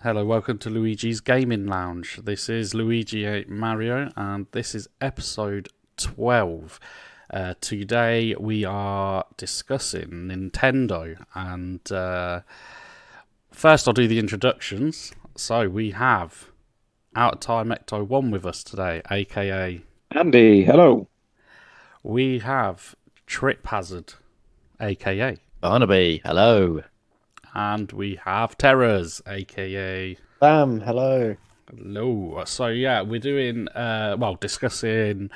Hello, welcome to Luigi's Gaming Lounge. This is Luigi 8 Mario, and this is episode 12. Today we are discussing Nintendo, and first I'll do the introductions. So we have Out of Time Ecto 1 with us today, aka Andy, hello. we have Trip Hazard, aka, Barnaby, hello. and we have TeRRoRz, aka Bam, hello. hello. So yeah, we're doing discussing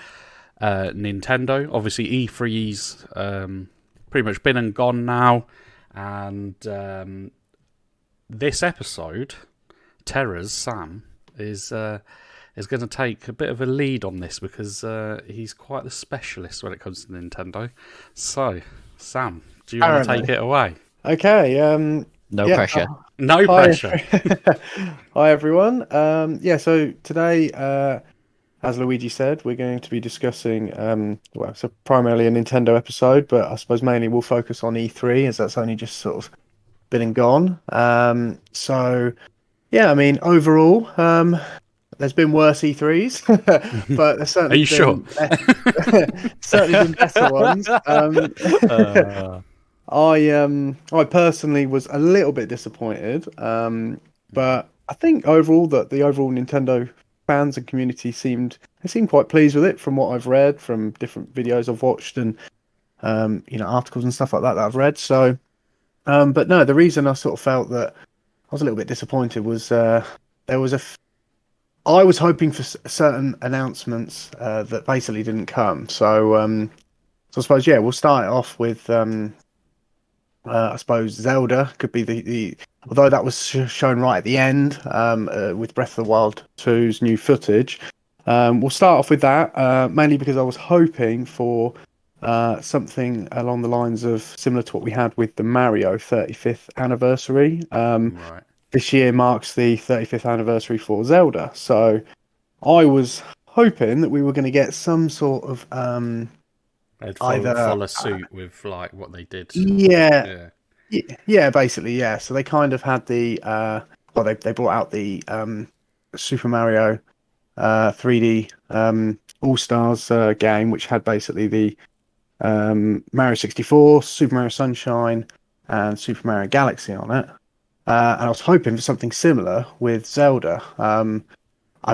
Nintendo. Obviously, E3's pretty much been and gone now, and this episode, TeRRoRz Sam is going to take a bit of a lead on this because he's quite the specialist when it comes to Nintendo. So, Sam, do you want to take it away? Okay, No yeah, pressure. No hi, pressure. hi everyone. So today, as Luigi said, we're going to be discussing, so primarily a Nintendo episode, but I suppose mainly we'll focus on E3 as that's only just sort of been and gone. Overall, there's been worse E3s, but there's Are you sure? certainly been better ones. I personally was a little bit disappointed, but I think overall that the overall Nintendo fans and community seemed quite pleased with it from what I've read from different videos I've watched and articles and stuff like that I've read. So, but no, the reason I sort of felt that I was a little bit disappointed was I was hoping for certain announcements that basically didn't come. So I suppose we'll start it off with. I suppose Zelda could be the although that was shown right at the end with Breath of the Wild 2's new footage. We'll start off with that mainly because I was hoping for something along the lines of similar to what we had with the Mario 35th anniversary. Right. This year marks the 35th anniversary for Zelda, so I was hoping that we were going to get some sort of They'd either follow suit with like what they did. yeah. Yeah. Yeah, basically, yeah. So they kind of had the they brought out the Super Mario 3D All Stars game, which had basically the Mario 64, Super Mario Sunshine, and Super Mario Galaxy on it. And I was hoping for something similar with Zelda. I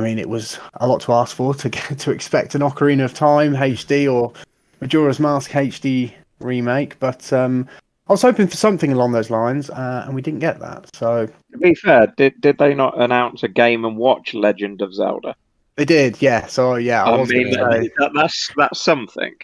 mean, it was a lot to ask for to expect an Ocarina of Time HD or Majora's Mask HD remake, but I was hoping for something along those lines, and we didn't get that. So To be fair, did they not announce a Game and Watch Legend of Zelda? they did, yeah. So yeah, I was going to say, That's something.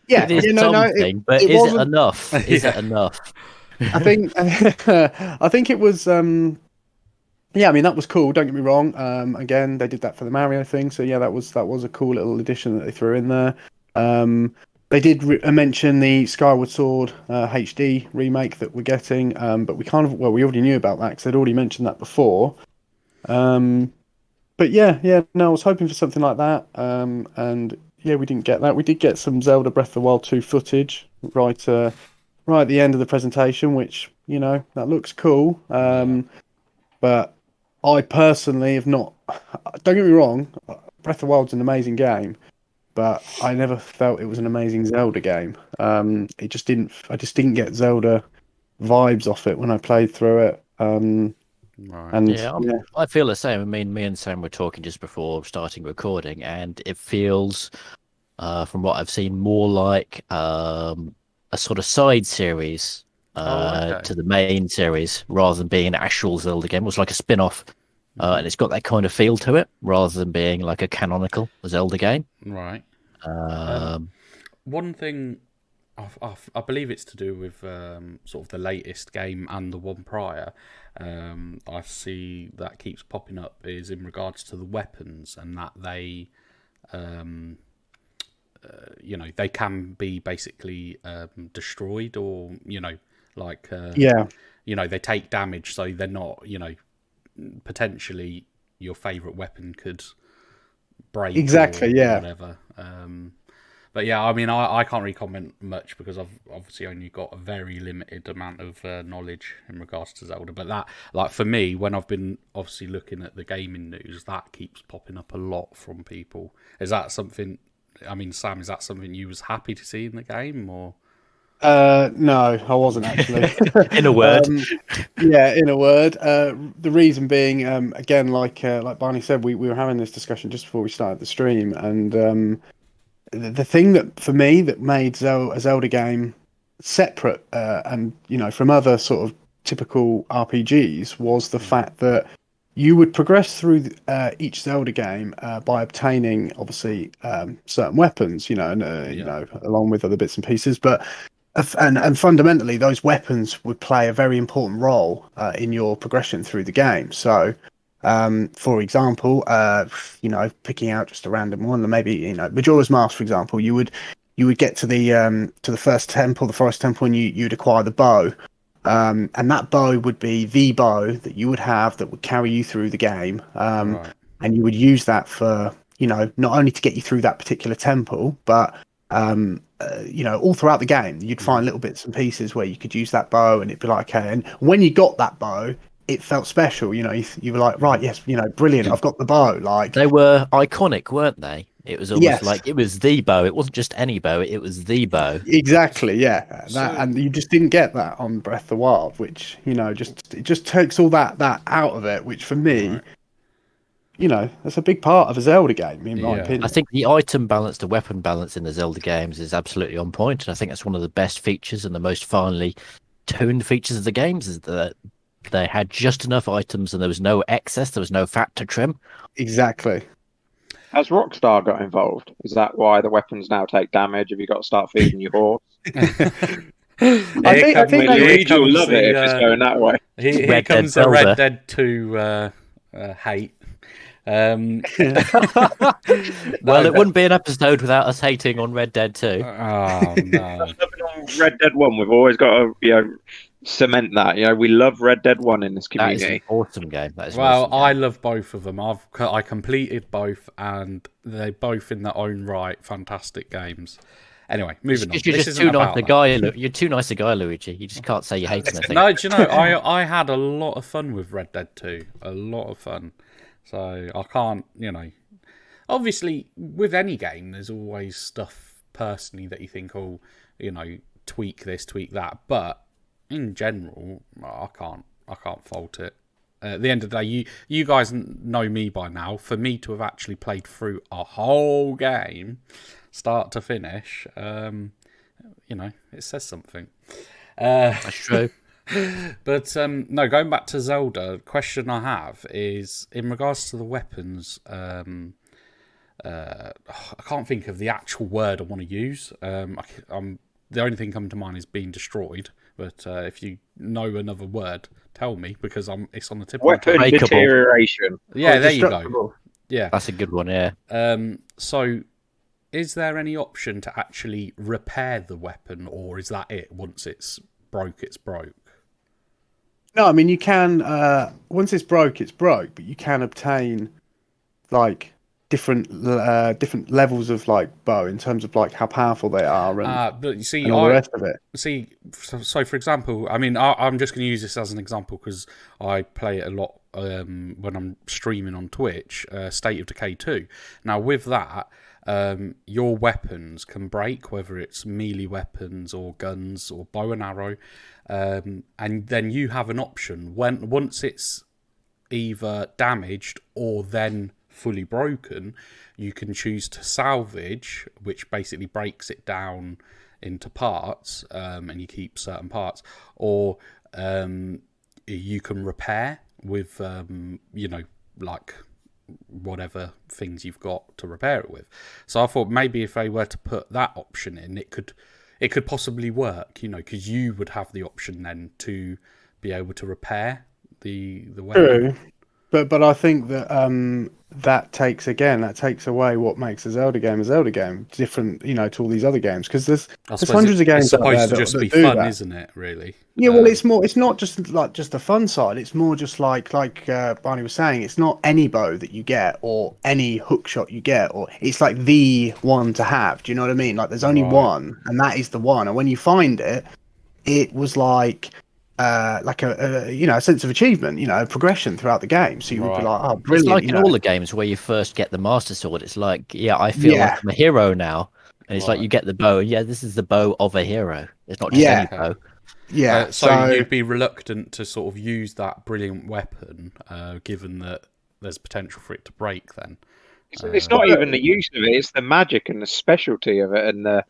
yeah, It is no, something, but it is it wasn't. enough? Is it enough? I think, I think it was. Yeah, I mean that was cool. Don't get me wrong. Again, they did that for the Mario thing, so yeah, that was a cool little addition that they threw in there. They did mention the Skyward Sword HD remake that we're getting, but we we already knew about that because they'd already mentioned that before. But no, I was hoping for something like that, and yeah, we didn't get that. We did get some Zelda Breath of the Wild 2 footage right at the end of the presentation, which that looks cool. But I personally have not. Don't get me wrong, Breath of the Wild's an amazing game, but I never felt it was an amazing Zelda game. It just didn't. I just didn't get Zelda vibes off it when I played through it. Right. And Yeah, I feel the same. I mean, me and Sam were talking just before starting recording, and it feels, from what I've seen, more like a sort of side series Okay. to the main series rather than being an actual Zelda game. It was like a spin-off, and it's got that kind of feel to it rather than being like a canonical Zelda game. Right. Um, One thing, I believe it's to do with sort of the latest game and the one prior. I see that keeps popping up is in regards to the weapons and that they, they can be basically destroyed or yeah, they take damage, so they're not potentially your favorite weapon could break exactly. or Yeah, whatever. But yeah, I mean, I can't really comment much because I've obviously only got a very limited amount of knowledge in regards to Zelda. But that, like for me, when I've been obviously looking at the gaming news, that keeps popping up a lot from people. Is that something? I mean, Sam, is that something you was happy to see in the game, or? No, I wasn't actually. In a word. Yeah, in a word. The reason being, again, like Barney said, we were having this discussion just before we started the stream, and the thing that for me that made a Zelda game separate and from other sort of typical RPGs was the fact that you would progress through each Zelda game by obtaining obviously certain weapons, and along with other bits and pieces, but. And fundamentally, those weapons would play a very important role in your progression through the game. So, for example, picking out just a random one, and maybe Majora's Mask, for example, you would get to the first temple, the forest temple, and you'd acquire the bow, and that bow would be the bow that you would have that would carry you through the game, Right. and you would use that for not only to get you through that particular temple, but all throughout the game, you'd find little bits and pieces where you could use that bow, and it'd be like, okay. And when you got that bow, it felt special. You were like, right, yes, brilliant. I've got the bow. Like They were iconic, weren't they? It was almost Yes. like it was the bow. It wasn't just any bow. It was the bow. exactly, yeah. And you just didn't get that on Breath of the Wild, which it just takes all that out of it. Which for me, Right. that's a big part of a Zelda game, in my Yeah. opinion. I think the item balance, the weapon balance in the Zelda games is absolutely on point, and I think that's one of the best features and the most finely tuned features of the games is that they had just enough items and there was no excess, there was no fat to trim. Exactly. Has Rockstar got involved? Is that why the weapons now take damage? Have you got to start feeding your horse? I think Luigi will love it if it's going that way. Here Red comes Dead the Red Zelda. Dead 2 hate. Well, it wouldn't be an episode without us hating on Red Dead 2. Oh no! Red Dead 1, we've always got to cement that. We love Red Dead 1 in this That is community. an awesome game. That is an Well, awesome game. I love both of them. I completed both, and they're both in their own right fantastic games. Anyway, moving on. You're This just isn't too nice about a that. guy. You're too nice a guy, Luigi. You just can't say you hate anything. No, do you know, I had a lot of fun with Red Dead 2. A lot of fun. So I can't, obviously with any game, there's always stuff personally that you think, tweak this, tweak that. But in general, I can't fault it. At the end of the day, you guys know me by now. For me to have actually played through a whole game, start to finish, it says something. That's true. But no, going back to Zelda, question I have is in regards to the weapons. I can't think of the actual word I want to use. The only thing coming to mind is being destroyed. But if you know another word, tell me because it's on the tip of my Weapon tongue. Breakable. deterioration. Yeah, there you go. Destructible. Yeah. That's a good one, yeah. So, is there any option to actually repair the weapon, or is that it? Once it's broke, it's broke. No, I mean you can. Once it's broke, but you can obtain like different levels of like bow in terms of like how powerful they are But you see, and all the rest of it. So for example, I mean, I'm just going to use this as an example because I play it a lot when I'm streaming on Twitch. State of Decay 2. Now with that, your weapons can break, whether it's melee weapons or guns or bow and arrow, and then you have an option once it's either damaged or then fully broken, you can choose to salvage, which basically breaks it down into parts, and you keep certain parts, or you can repair with like whatever things you've got to repair it with. So I thought maybe if they were to put that option in, it could possibly work, because you would have the option then to be able to repair the weapon. True. But I think that that takes away what makes a Zelda game different, to all these other games, because I there's suppose hundreds of it's games out there supposed to just that be do fun, that. isn't it? Really? Yeah, well, it's not just the fun side. It's more just like Barney was saying. It's not any bow that you get or any hook shot you get, or it's like the one to have. Do you know what I mean? Like there's only Right. one, and that is the one. And when you find it, it was like a sense of achievement, progression throughout the game. So you would be Right. like, oh, It's brilliant, like in all the games where you first get the Master Sword. It's like, yeah, I feel like Yeah, I'm a hero now. And it's like Right. you get the bow, and yeah, this is the bow of a hero. It's not just yeah, any bow. yeah. So So you'd be reluctant to sort of use that brilliant weapon, given that there's potential for it to break. Then It's not even the use of it; it's the magic and the specialty of it, and the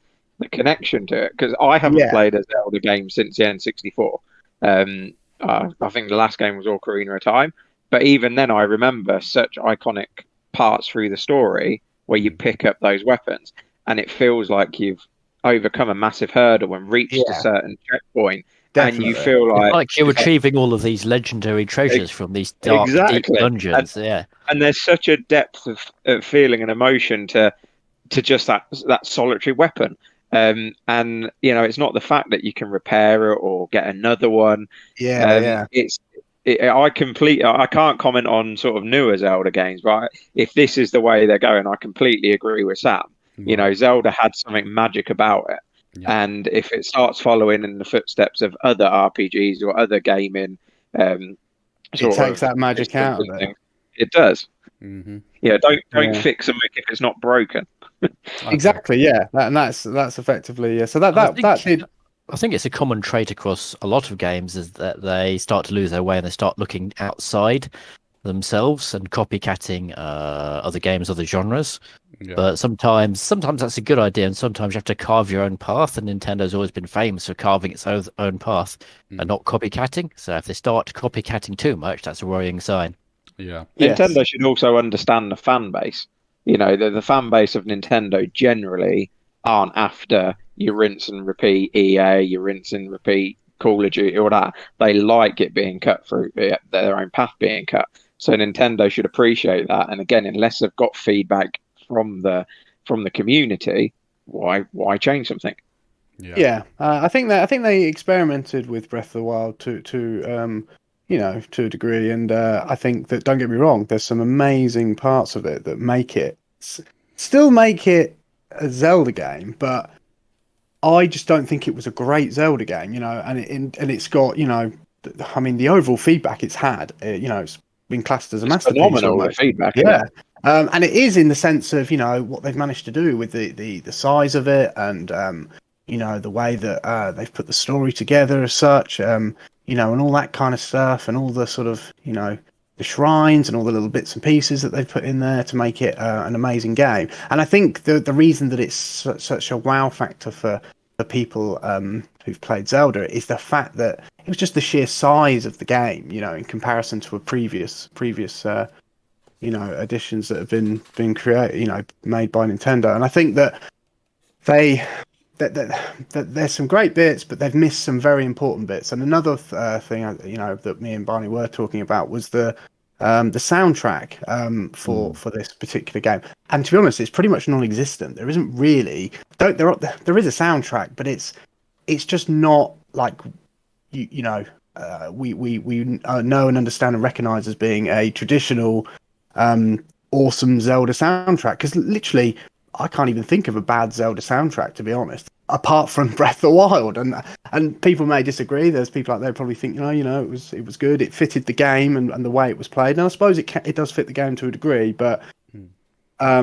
connection to it. Because I haven't yeah, played a Zelda game since the N64. I think the last game was Ocarina of Time, but even then, I remember such iconic parts through the story where you pick up those weapons, and it feels like you've overcome a massive hurdle and reached a yeah, certain checkpoint, and you definitely. feel It's like like you're retrieving all of these legendary treasures from these dark, deep exactly. dungeons. Yeah. And there's such a depth of feeling and emotion to just that solitary weapon. And it's not the fact that you can repair it or get another one. Yeah, yeah, I can't comment on sort of newer Zelda games, but if this is the way they're going, I completely agree with Sam. right. Zelda had something magic about it, Yeah. and if it starts following in the footsteps of other RPGs or other gaming, it sort takes of that magic systems out of and it. things, it does. Mm-hmm. Yeah, don't Yeah. fix something if it's not broken. Exactly, yeah, and that's effectively, yeah. So And that did, I think it's a common trait across a lot of games is that they start to lose their way and they start looking outside themselves and copycatting other games, other genres. Yeah. But sometimes that's a good idea, and sometimes you have to carve your own path. And Nintendo's always been famous for carving its own path and not copycatting. So if they start copycatting too much, that's a worrying sign. Yeah. yes, Nintendo should also understand the fan base. The fan base of Nintendo generally aren't after you rinse and repeat EA, you rinse and repeat Call of Duty, or that. They like it being cut through their own path being cut. So Nintendo should appreciate that. And again, unless they've got feedback from the community, why change something? Yeah. I think they experimented with Breath of the Wild to a degree, and I think that, don't get me wrong, there's some amazing parts of it that still make it a Zelda game, but I just don't think it was a great Zelda game, and it's got, I mean, the overall feedback it's had, it's been classed as a It's masterpiece phenomenal, the almost. feedback. Yeah. And it is in the sense of, what they've managed to do with the size of it, and the way that they've put the story together as such, and all that kind of stuff, and all the sort of, the shrines and all the little bits and pieces that they've put in there to make it an amazing game. And I think the reason that it's such a wow factor for people who've played Zelda is the fact that it was just the sheer size of the game, in comparison to a previous editions that have been created, made by Nintendo. And I think that that there's some great bits, but they've missed some very important bits. And another thing, that me and Barney were talking about was the soundtrack for this particular game. And to be honest, it's pretty much non-existent. There isn't really. There is a soundtrack, but it's just not like we know and understand and recognize as being a traditional awesome Zelda soundtrack. Because literally, I can't even think of a bad Zelda soundtrack, to be honest, apart from Breath of the Wild. And people may disagree. There's people out there probably think, it was good. It fitted the game and the way it was played. And I suppose it does fit the game to a degree. But I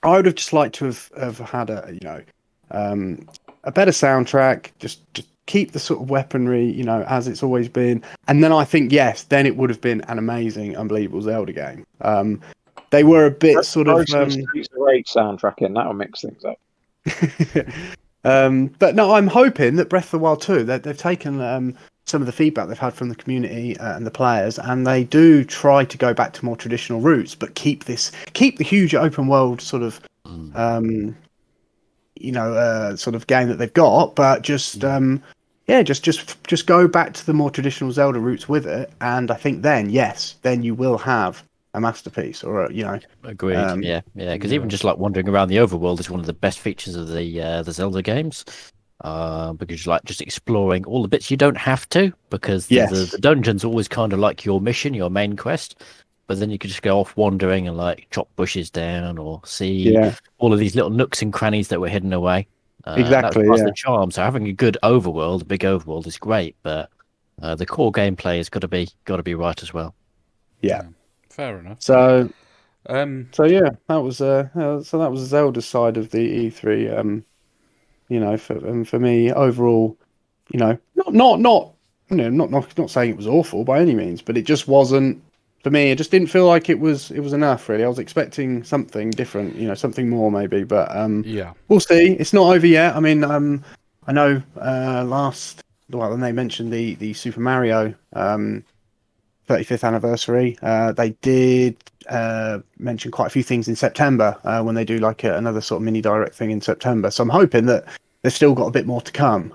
would have just liked to have had a better soundtrack. Just keep the sort of weaponry, as it's always been. And then I think, yes, then it would have been an amazing, unbelievable Zelda game. They were a bit sort of Streets of Rage soundtrack in that'll mix things up. But no, I'm hoping that Breath of the Wild 2, they've taken some of the feedback they've had from the community and the players, and they do try to go back to more traditional roots, but keep the huge open world sort of sort of game that they've got, but just yeah, just go back to the more traditional Zelda roots with it, and I think then you will have a masterpiece, or Agreed. Yeah. Because even Yeah. just like wandering around the overworld is one of the best features of the Zelda games. Because you're like just exploring all the bits you don't have to, because the dungeon's always kind of like your mission, your main quest. But then you could just go off wandering and like chop bushes down or see yeah, all of these little nooks and crannies that were hidden away. And that's exactly, part of yeah, the charm. So having a good overworld, a big overworld, is great, but the core gameplay has got to be right as well. yeah. Fair enough. So Um, yeah, that was Zelda's side of the E3. For me overall, not not saying it was awful by any means, but it just wasn't for me. It just didn't feel like it was enough. Really, I was expecting something different, something more maybe. But yeah. we'll see. It's not over yet. I mean, I know when they mentioned the Super Mario 35th anniversary, they did mention quite a few things in September when they do like another sort of mini direct thing in September. So I'm hoping that they've still got a bit more to come.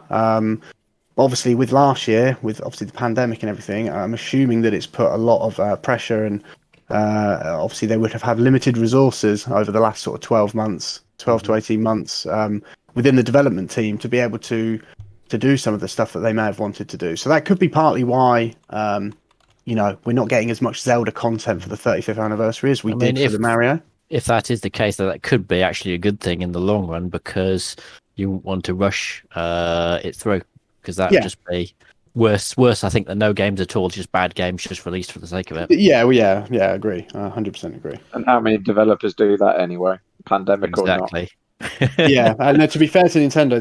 Obviously, with last year, with obviously the pandemic and everything, I'm assuming that it's put a lot of pressure, and obviously they would have had limited resources over the last sort of 12 months, 12 to 18 months within the development team to be able to do some of the stuff that they may have wanted to do. So that could be partly why we're not getting as much Zelda content for the 35th anniversary as we I mean, did for the Mario. if that is the case, then that could be actually a good thing in the long run, because you wouldn't want to rush it through, because that would Yeah, just be worse, I think, than no games at all, just bad games just released for the sake of it. yeah, well, yeah, agree, 100% agree. And how many developers do that anyway, pandemic or not? Exactly. Yeah, and to be fair to Nintendo,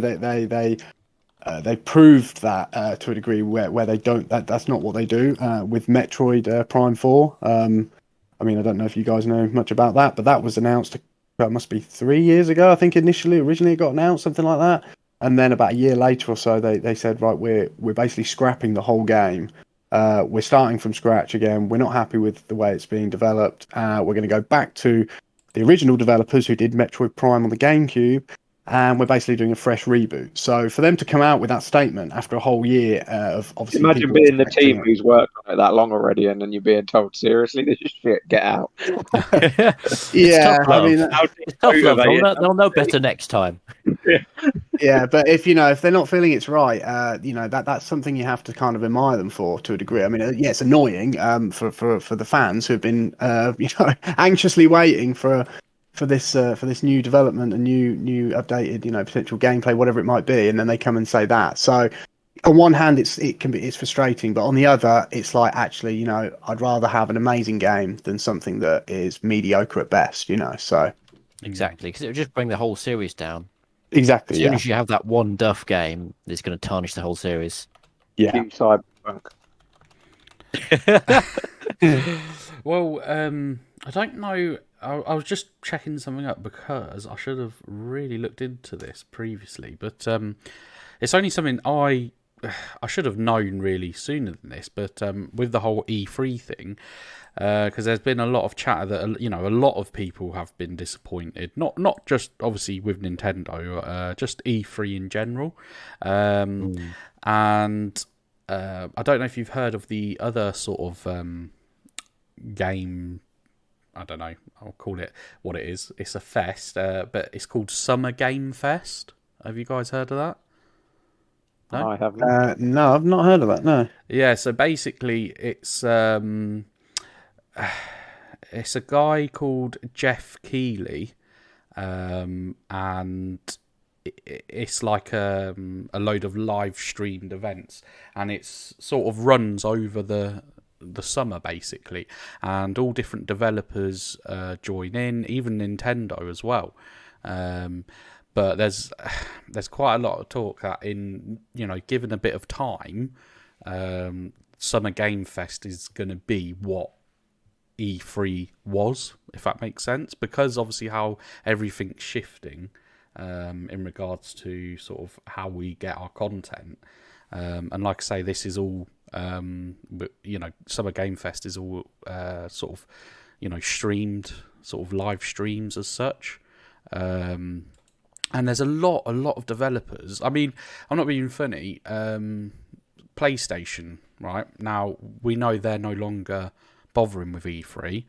they proved that to a degree where they don't. That's not what they do with Metroid Prime 4. I mean, I don't know if you guys know much about that, but that was announced. That must be 3 years ago. I think originally it got announced, something like that. And then about a year later or so, they said, right, we're basically scrapping the whole game. We're starting from scratch again. We're not happy with the way it's being developed. We're going to go back to the original developers who did Metroid Prime on the GameCube, and we're basically doing a fresh reboot. So for them to come out with that statement after a whole year of obviously Imagine people being the expecting team who's worked on it that long already, and then you're being told, seriously, this is shit, get out. It's Yeah, tough I love. mean, It's tough love. Motivated. They'll know better next time. yeah, but if if they're not feeling it's right, that's something you have to kind of admire them for to a degree. I mean, yeah, it's annoying for the fans who've been anxiously waiting for this new development and new updated potential gameplay, whatever it might be, and then they come and say that. So on one hand, it's frustrating, but on the other, it's like, actually, I'd rather have an amazing game than something that is mediocre at best. So Exactly, because it would just bring the whole series down. exactly, As soon yeah, as you have that one duff game, it's going to tarnish the whole series. yeah. Cue Cyberpunk. Well, I don't know. I was just checking something up because I should have really looked into this previously, but it's only something I should have known really sooner than this. But with the whole E3 thing, because there's been a lot of chatter that a lot of people have been disappointed. Not just obviously with Nintendo, just E3 in general, and I don't know if you've heard of the other sort of game. I don't know. I'll call it what it is. It's a fest, but it's called Summer Game Fest. Have you guys heard of that? No? I have not. No, I've not heard of that. No. Yeah. So basically, it's a guy called Jeff Keighley, and it's like a load of live streamed events, and it's sort of runs over the summer basically, and all different developers join in, even Nintendo as well. But there's quite a lot of talk that given a bit of time, Summer Game Fest is going to be what E3 was, if that makes sense, because obviously how everything's shifting in regards to sort of how we get our content. And like I say, this is all, Summer Game Fest is all sort of, streamed, sort of live streams as such. And And there's a lot of developers. I mean, I'm not being funny. PlayStation, right? Now, we know they're no longer bothering with E3,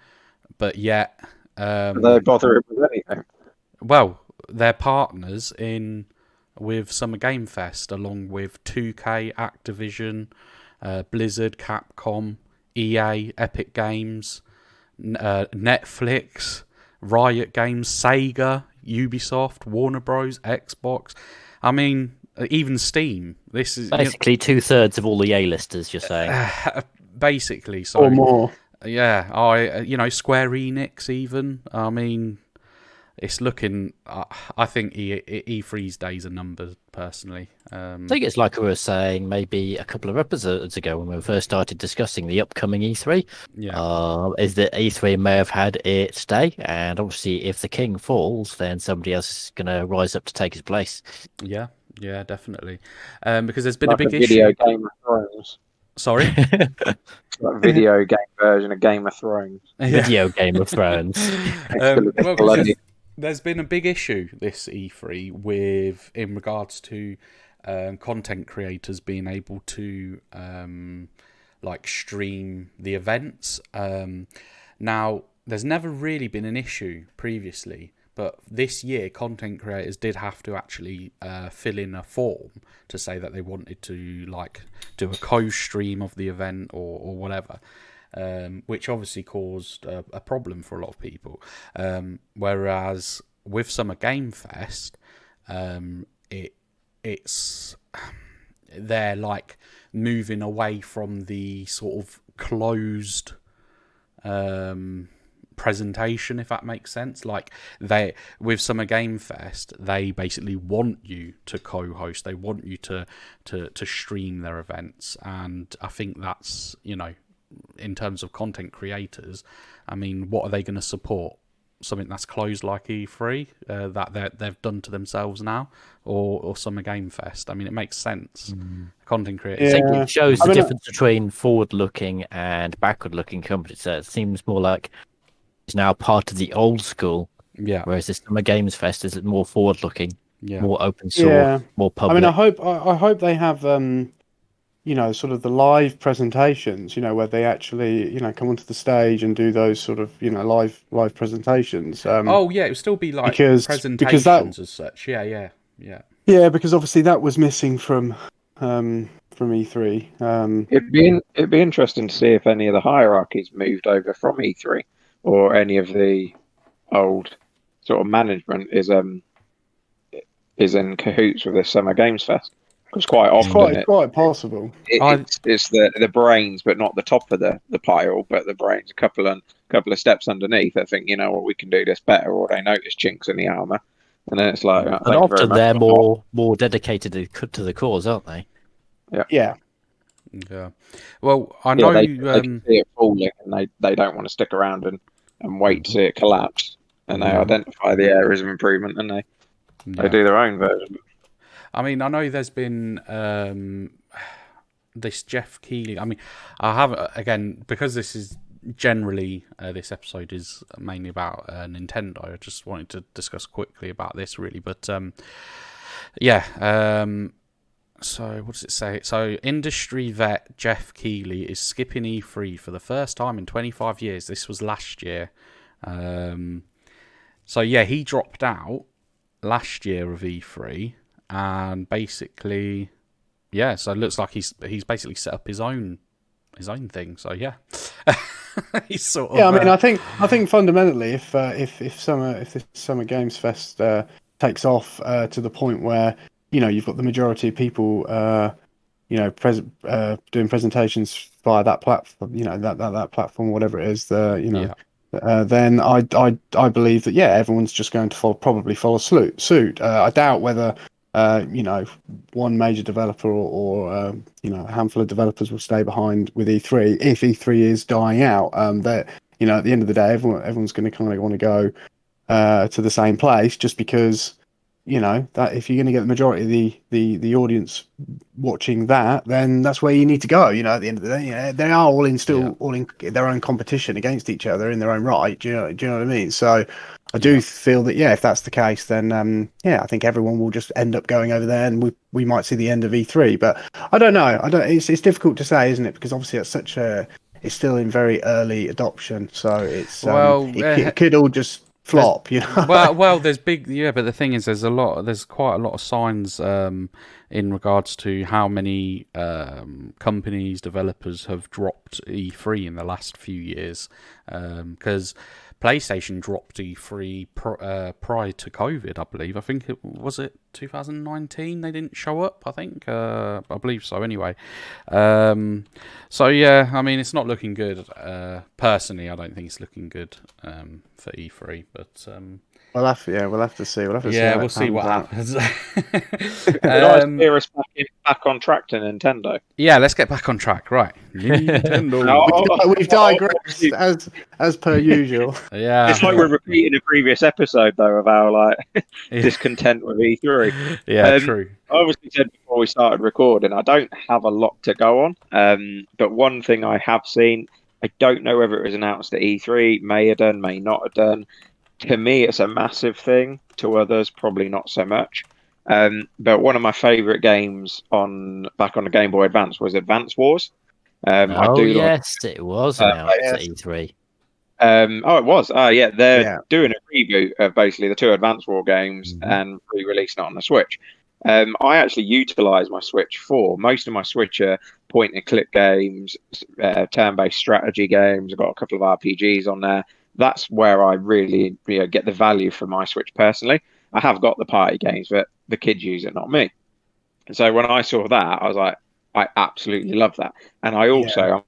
but yet... they bother with anything. Well, they're partners with Summer Game Fest, along with 2K, Activision, Blizzard, Capcom, EA, Epic Games, Netflix, Riot Games, Sega, Ubisoft, Warner Bros, Xbox. I mean, even Steam. This is basically 2/3 of all the A-listers. You're saying, basically, so Or more. yeah. Square Enix even. I mean, it's looking. I think E3's days are numbered. Personally, I think it's like we were saying maybe a couple of episodes ago when we first started discussing the upcoming E3. yeah, Is that E3 may have had its day, and obviously if the king falls, then somebody else is going to rise up to take his place. yeah, definitely. Because there's been Like a big video issue. Game of Thrones. Sorry. Like video game version of Game of Thrones. Video Game of Thrones. Well, Bloody. there's been a big issue this E3 in regards to content creators being able to stream the events. Now, there's never really been an issue previously, but this year content creators did have to actually fill in a form to say that they wanted to do a co-stream of the event or whatever. Which obviously caused a problem for a lot of people. Whereas with Summer Game Fest, it's they're moving away from the sort of closed presentation, if that makes sense. With Summer Game Fest, they basically want you to co-host. They want you to stream their events, and I think that's in terms of content creators, I mean, what are they going to support? Something that's closed like E3 that they've done to themselves now, or Summer Game Fest? I mean, it makes sense. Content creators. I think it shows the difference between forward-looking and backward-looking companies. So it seems more like it's now part of the old school, whereas the Summer Games Fest is more forward-looking, more open source, more public. I mean, I hope they have sort of the live presentations, where they actually, come onto the stage and do those sort of, live presentations. It would still be presentations as such. Yeah. Yeah, because obviously that was missing from E3. It'd be interesting to see if any of the hierarchies moved over from E3, or any of the old sort of management is in cahoots with this Summer Games Fest. Because quite often it's quite possible. It's the brains, but not the top of the pile, but the brains a couple of steps underneath. I think, we can do this better, or they notice chinks in the armor, and then it's like. And often they're more dedicated to the cause, aren't they? Yeah. Well, I know they can see it falling, and they don't want to stick around and wait to see it collapse, and they identify the areas of improvement, and they do their own version. I mean, I know there's been this Jeff Keighley. I mean, I have, again, because this is generally, this episode is mainly about Nintendo. I just wanted to discuss quickly about this, really. But, so what does it say? So, industry vet Jeff Keighley is skipping E3 for the first time in 25 years. This was last year. He dropped out last year of E3. And basically, so it looks like he's basically set up his own thing. So he's sort of. Yeah, I mean, I think fundamentally, if this Summer Games Fest takes off to the point where you've got the majority of people doing presentations via that platform, that platform, whatever it is, then I believe that everyone's just going to probably follow suit. I doubt whether. One major developer or a handful of developers will stay behind with E3 if E3 is dying out. That at the end of the day, everyone's going to kind of want to go to the same place, just because that if you're going to get the majority of the audience watching that, then that's where you need to go. At the end of the day, they are all in their own competition against each other in their own right. Do you know what I mean? So I do feel that, if that's the case, then I think everyone will just end up going over there, and we might see the end of E3. But I don't know. It's difficult to say, isn't it? Because obviously it's still in very early adoption, so it could all just flop, you know. Well, there's but the thing is, there's quite a lot of signs in regards to how many companies, developers have dropped E3 in the last few years, because PlayStation dropped E3 prior to COVID, I believe. I think it was 2019 they didn't show up, I think. I believe so anyway. So yeah, I mean, it's not looking good. Personally, I don't think it's looking good for E3, but we'll have to see. We'll see what happens. Nice back on track to Nintendo. Yeah, let's get back on track. Right, Nintendo. We've digressed as per usual. Yeah, it's like we're repeating a previous episode though of our discontent with E3. Yeah, true. I obviously said before we started recording, I don't have a lot to go on. But one thing I have seen, I don't know whether it was announced at E3, may have done, may not have done. To me, it's a massive thing. To others, probably not so much. But one of my favourite games back on the Game Boy Advance was Advance Wars. It was announced at E3. It was. They're doing a reboot of basically the two Advance War games and re-releasing it on the Switch. I actually utilise my Switch for most of my Switch are point-and-click games, turn-based strategy games. I've got a couple of RPGs on there. That's where I really get the value from my Switch personally. I have got the party games, but the kids use it, not me. And so when I saw that, I was like, I absolutely love that. And I also,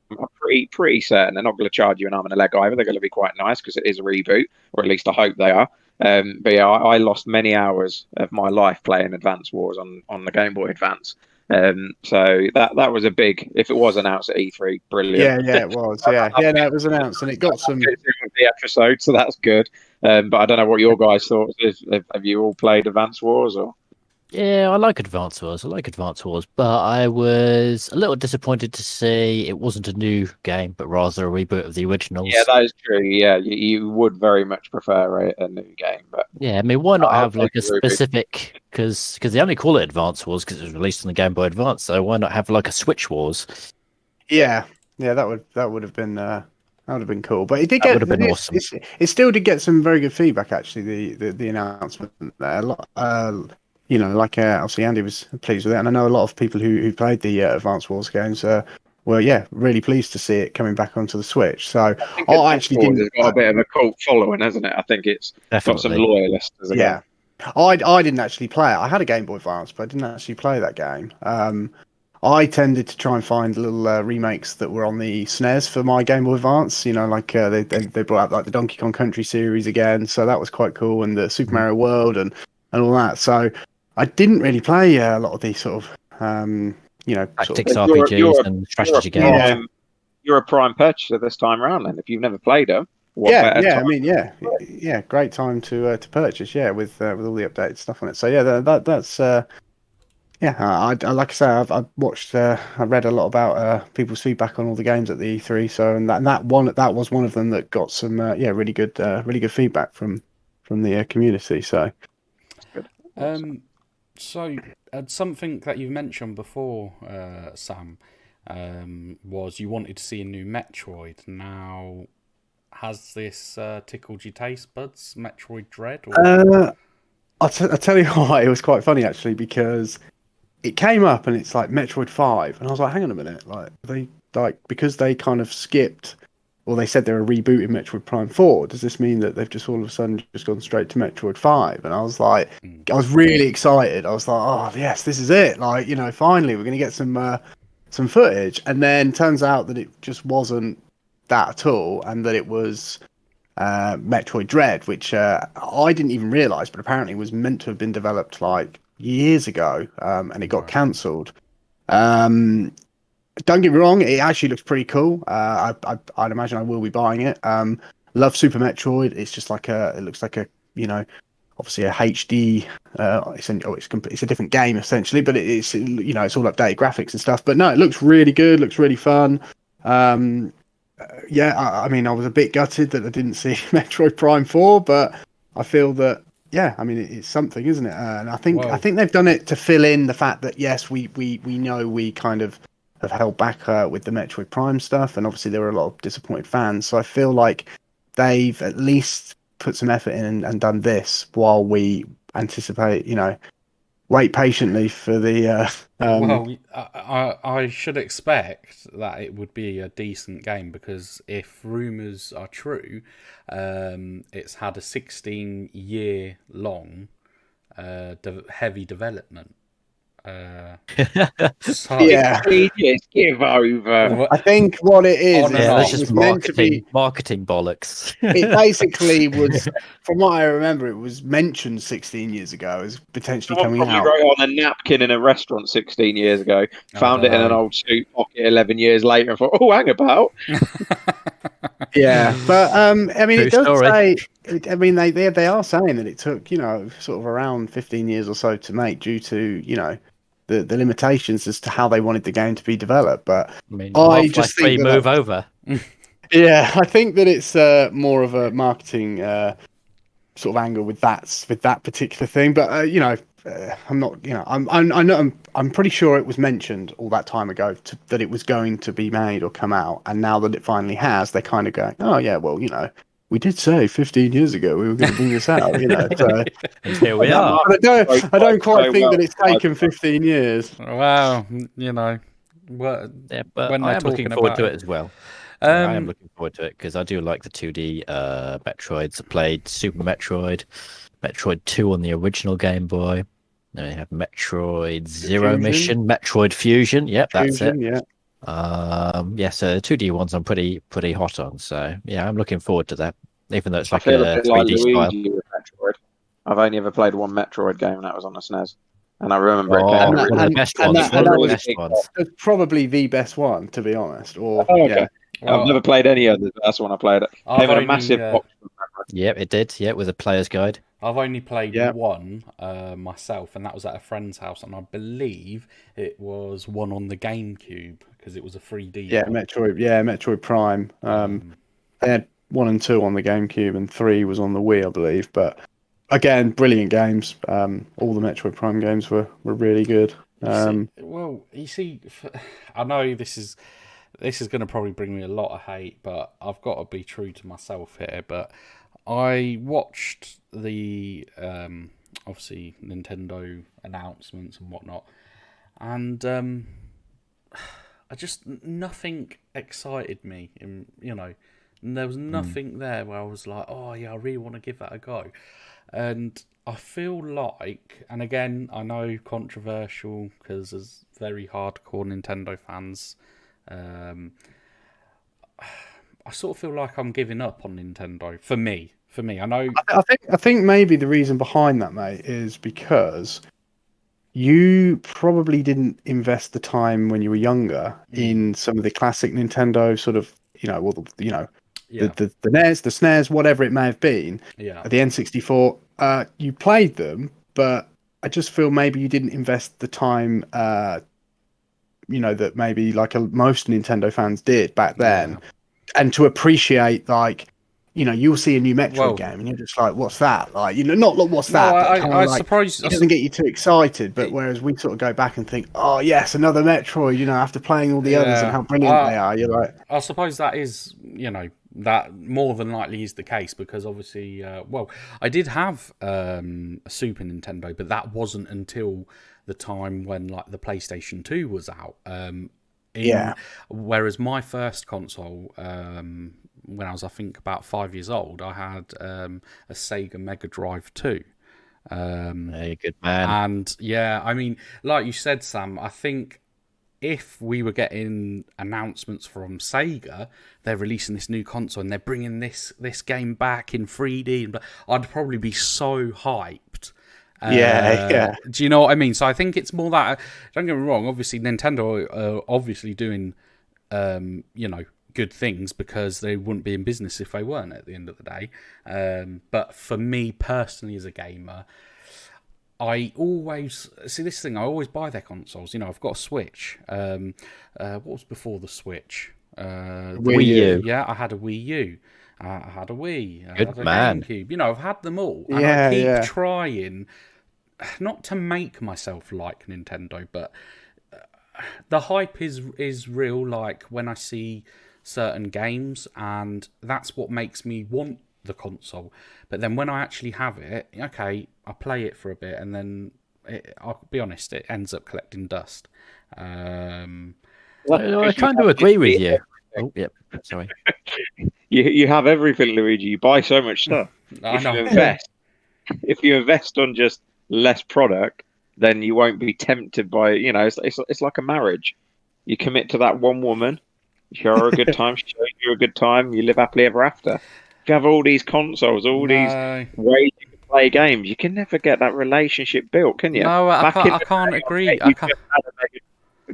I'm pretty certain they're not going to charge you an arm and a leg either. They're going to be quite nice because it is a reboot, or at least I hope they are. But yeah, I lost many hours of my life playing Advance Wars on the Game Boy Advance. So that was a big. If it was announced at E3, brilliant. Yeah, it was. Yeah, it was announced, and it got some the episode, so that's good. But I don't know what your guys' thoughts is. Have you all played Advance Wars or? Yeah, I like Advance Wars, but I was a little disappointed to see it wasn't a new game, but rather a reboot of the originals. Yeah, that is true. Yeah, you would very much prefer a new game, but yeah, I mean, why not have a specific? Because they only call it Advance Wars because it was released on the Game Boy Advance. So why not have a Switch Wars? Yeah, that would have been cool. But it did would have been awesome. It still did get some very good feedback. Actually, the announcement there. A lot. Obviously Andy was pleased with it, and I know a lot of people who played the Advance Wars games were really pleased to see it coming back onto the Switch. So I actually didn't. It's got a bit of a cult following, hasn't it? I think it's got some loyalists. Yeah, I didn't actually play it. I had a Game Boy Advance, but I didn't actually play that game. I tended to try and find little remakes that were on the SNES for my Game Boy Advance. They brought out the Donkey Kong Country series again, so that was quite cool, and the Super Mario World and all that. So I didn't really play a lot of these sort of, tactics RPGs and strategy games. You're a prime purchaser this time around, then. If you've never played them, great time to purchase, with all the updated stuff on it. So that's I like I say, I've watched, I read a lot about people's feedback on all the games at the E3. So and that was one of them that got some really good feedback from the community. So. So something that you've mentioned before, Sam, was you wanted to see a new Metroid. Now, has this tickled your taste buds, Metroid Dread? Or? I'll tell you what, it was quite funny actually, because it came up and it's like Metroid 5, and I was like, hang on a minute, because they kind of skipped. Well, they said they were rebooting Metroid Prime 4. Does this mean that they've just all of a sudden just gone straight to Metroid 5? And I was like, I was really excited. I was like, oh, yes, this is it. Finally, we're going to get some footage. And then turns out that it just wasn't that at all, and that it was Metroid Dread, which I didn't even realise, but apparently was meant to have been developed years ago, and it got cancelled. Don't get me wrong, it actually looks pretty cool. I'd imagine I will be buying it. Love Super Metroid. It's just it looks like obviously a HD. It's a different game essentially, but it's all updated graphics and stuff. But no, it looks really good. Looks really fun. yeah, I mean, I was a bit gutted that I didn't see Metroid Prime 4, but I feel that, yeah, I mean, it's something, isn't it? And I Well, think they've done it to fill in the fact that, yes, we know we kind of have held back with the Metroid Prime stuff, and obviously there were a lot of disappointed fans. So I feel like they've at least put some effort in and done this while we anticipate, wait patiently for the well, I should expect that it would be a decent game because if rumours are true, it's had a 16-year long heavy development. So, yeah. 16 years, give over. I think what it is On and Yeah, off. that's it just was meant to be. marketing bollocks. It basically was, from what I remember, it was mentioned 16 years ago as potentially Someone coming probably out. wrote on a napkin in a restaurant 16 years ago, I found don't it in an know. old suit pocket 11 years later, and thought, "Oh, hang about." Yeah, but I mean, True it does story. say. I mean, they are saying that it took sort of around 15 years or so to make due to the limitations as to how they wanted the game to be developed. But I mean, I Half-Life just 3 think that move that's, over. yeah, I think that it's more of a marketing sort of angle with that particular thing. But I'm not. I'm pretty sure it was mentioned all that time ago that it was going to be made or come out, and now that it finally has, they're kind of going, oh yeah, well, we did say 15 years ago we were going to bring this out, So, And here we That are. but I don't quite so think well. that it's taken 15 years. Well, Yeah, but when I they're am looking talking forward about to it. it as well. Yeah, I am Um, looking forward to it because I do like the 2D Metroids. I played Super Metroid, Metroid 2 on the original Game Boy. Then you have Metroid Zero Fusion, Mission, Metroid Fusion. Yep, that's it. Fusion, yeah. Yeah, so the 2D ones I'm pretty hot on. So yeah, I'm looking forward to that. Even though it's I like feel a a bit like 3D style. Luigi with Metroid. I've only ever played one Metroid game, and that was on the SNES. And I remember it came Oh, in And a that, one of really, the and, best and ones. that, One and of that the really was best big. ones. probably the best one, to be honest. Or Oh, yeah, okay. I've well, never played any others. But that's when I played it. I've Came in a only massive box. From memory. Yep, it did. Yeah, with a player's guide. I've only played yeah. one myself, and that was at a friend's house, and I believe it was one on the GameCube because it was a 3D Yeah, one. Metroid Prime. They had 1 and 2 on the GameCube, and 3 was on the Wii, I believe. But again, brilliant games. All the Metroid Prime games were really good. You see, I know this is going to probably bring me a lot of hate, but I've got to be true to myself here. But I watched the obviously Nintendo announcements and whatnot, and I just nothing excited me. And there was nothing there where I was like, oh yeah, I really want to give that a go. And I feel like, and again, I know controversial because there's very hardcore Nintendo fans. I sort of feel like I'm giving up on Nintendo. For me, I know. I think maybe the reason behind that, mate, is because you probably didn't invest the time when you were younger in some of the classic Nintendo sort of, Yeah, the NES, the SNES, whatever it may have been, yeah. the N64. You played them, but I just feel maybe you didn't invest the time, that maybe like most Nintendo fans did back then, and to appreciate like. You'll see a new Metroid Well, game, and you're just like, "What's that?" Like, not like, "What's no, that?" But kind of I like, suppose. it doesn't get you too excited. But whereas we sort of go back and think, "Oh yes, another Metroid," after playing all the others and how brilliant they are, you're like, I suppose that is, that more than likely is the case because obviously, I did have a Super Nintendo, but that wasn't until the time when like the PlayStation 2 was out. Yeah. Whereas my first console, when I was, I think, about 5 years old, I had a Sega Mega Drive 2. Hey, good man. And yeah, I mean, like you said, Sam, I think if we were getting announcements from Sega, they're releasing this new console and they're bringing this game back in 3D, and I'd probably be so hyped. Yeah. Do you know what I mean? So I think it's more that. Don't get me wrong. Obviously, Nintendo are obviously doing, good things because they wouldn't be in business if they weren't at the end of the day. But for me personally, as a gamer, I always see this thing. I always buy their consoles. I've got a Switch. What was before the Switch? Wii U. Yeah, I had a Wii U. I had a Wii. I Good had a man. GameCube. You know, I've had them all, and Yeah, I keep yeah. trying not to make myself like Nintendo, but the hype is real. Like when I see certain games, and that's what makes me want the console. But then when I actually have it, okay, I play it for a bit, and then I'll be honest, it ends up collecting dust. I kind of agree with you. Oh, yep. Sorry. You have everything, Luigi. You buy so much stuff. I know. If you invest on just less product, then you won't be tempted by, you know, it's like a marriage. You commit to that one woman, you show her a good time, she shows you a good time, you live happily ever after. If you have all these consoles, all these ways you can play games, you can never get that relationship built, can you? No, I can't agree.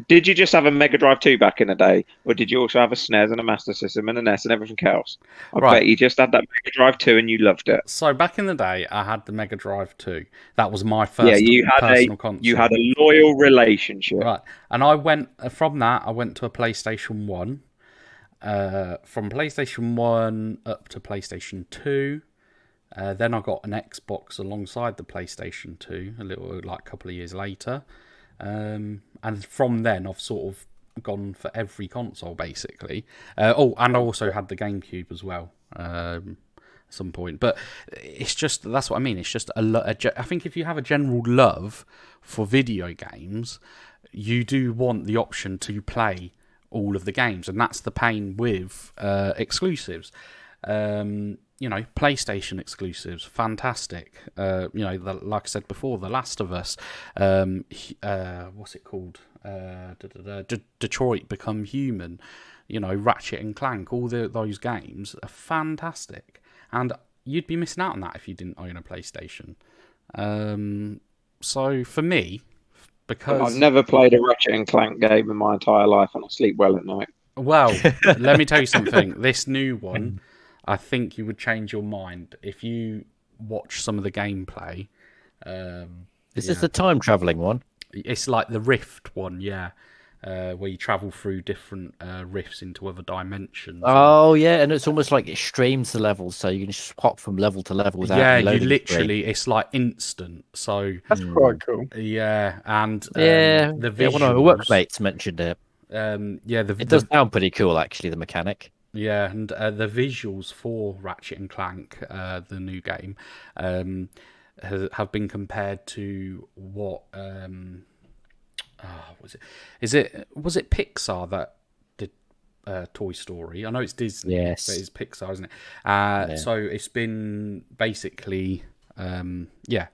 Did you just have a Mega Drive 2 back in the day, or did you also have a SNES and a Master System and an NES and everything else? I bet you just had that Mega Drive 2 and you loved it. So back in the day, I had the Mega Drive 2. That was my first personal console. You had a loyal relationship. Right. And I went, from that, I went to a PlayStation 1. From PlayStation 1 up to PlayStation 2. Then I got an Xbox alongside the PlayStation 2, a couple of years later. And from then, I've sort of gone for every console, basically. And I also had the GameCube as well, at some point. But it's just, that's what I mean. It's just I think if you have a general love for video games, you do want the option to play all of the games. And that's the pain with exclusives. You know, PlayStation exclusives, fantastic. You know, like I said before, The Last of Us. What's it called? Detroit Become Human. You know, Ratchet and Clank. All those games are fantastic, and you'd be missing out on that if you didn't own a PlayStation. So for me, because I've never played a Ratchet and Clank game in my entire life, and I sleep well at night. Well, let me tell you something. This new one, I think you would change your mind if you watch some of the gameplay. Is this the time traveling one? It's like the Rift one, yeah, where you travel through different rifts into other dimensions. Oh, yeah, and it's almost like it streams the levels, so you can just hop from level to level without you literally, it's like instant. So that's quite cool. Yeah, and the visuals, one of my workmates mentioned it. It does sound pretty cool, actually, the mechanic. Yeah, and the visuals for Ratchet and Clank, the new game, have been compared to what was it Pixar that did Toy Story? I know it's Disney, yes, but it's Pixar, isn't it? So it's been basically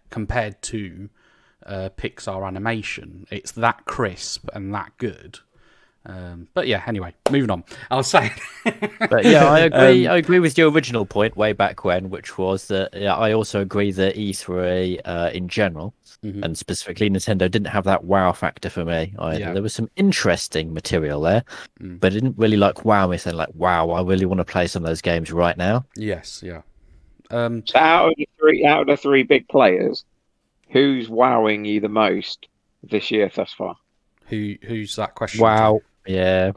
compared to Pixar animation. It's that crisp and that good. But yeah, anyway, moving on. I was saying, but yeah, I agree. I agree with your original point way back when, which was that I also agree that E3 in general, and specifically Nintendo, didn't have that wow factor for me either. Yeah. There was some interesting material there, but it didn't really wow me. Saying wow, I really want to play some of those games right now. Yes, yeah. So out of the three big players, who's wowing you the most this year thus far? Who's that question? Wow. Yeah.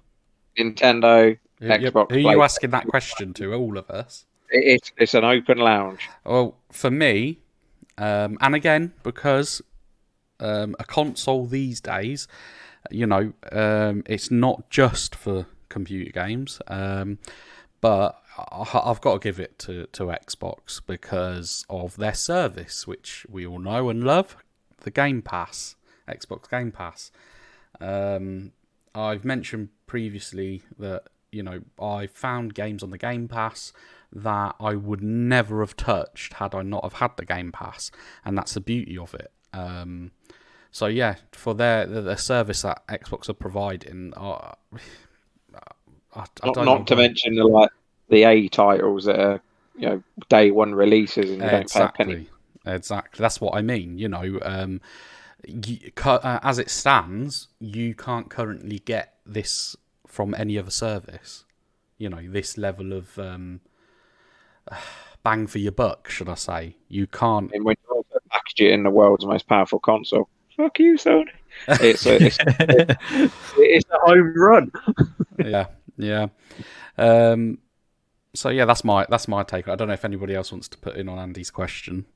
Nintendo, Xbox. Who are you asking that question to? All of us? It's an open lounge. Well, for me, and again, because a console these days, you know, it's not just for computer games, but I've got to give it to Xbox because of their service, which we all know and love, the Game Pass, Xbox Game Pass. I've mentioned previously that, you know, I found games on the Game Pass that I would never have touched had I not have had the Game Pass, and that's the beauty of it. So yeah, for their service that Xbox are providing, I don't know. Not to mention the A titles that are, you know, day one releases and you don't pay a penny. Exactly, that's what I mean. You know, as it stands, you can't currently get this from any other service. You know, this level of bang for your buck, should I say? You can't. And when you also package it in the world's most powerful console, fuck you, Sony. It's a home run. Yeah. Yeah. So yeah, that's my take. I don't know if anybody else wants to put in on Andy's question.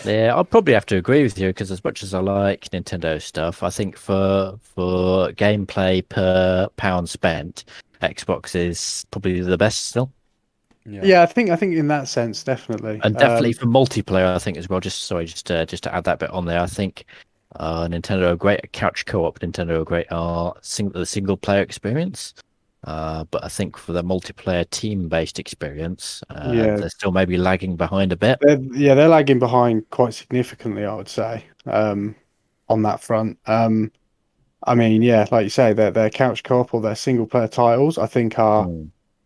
Yeah, I'll probably have to agree with you because as much as I like Nintendo stuff, I think for gameplay per pound spent, Xbox is probably the best still. Yeah, I think in that sense, definitely. And definitely for multiplayer, I think as well. Just to add that bit on there, I think Nintendo are great at couch co-op. Nintendo are great at the single player experience. But I think for the multiplayer team-based experience, they're still maybe lagging behind a bit. They're lagging behind quite significantly, I would say, on that front. I mean, yeah, like you say, their couch co-op or their single player titles, I think are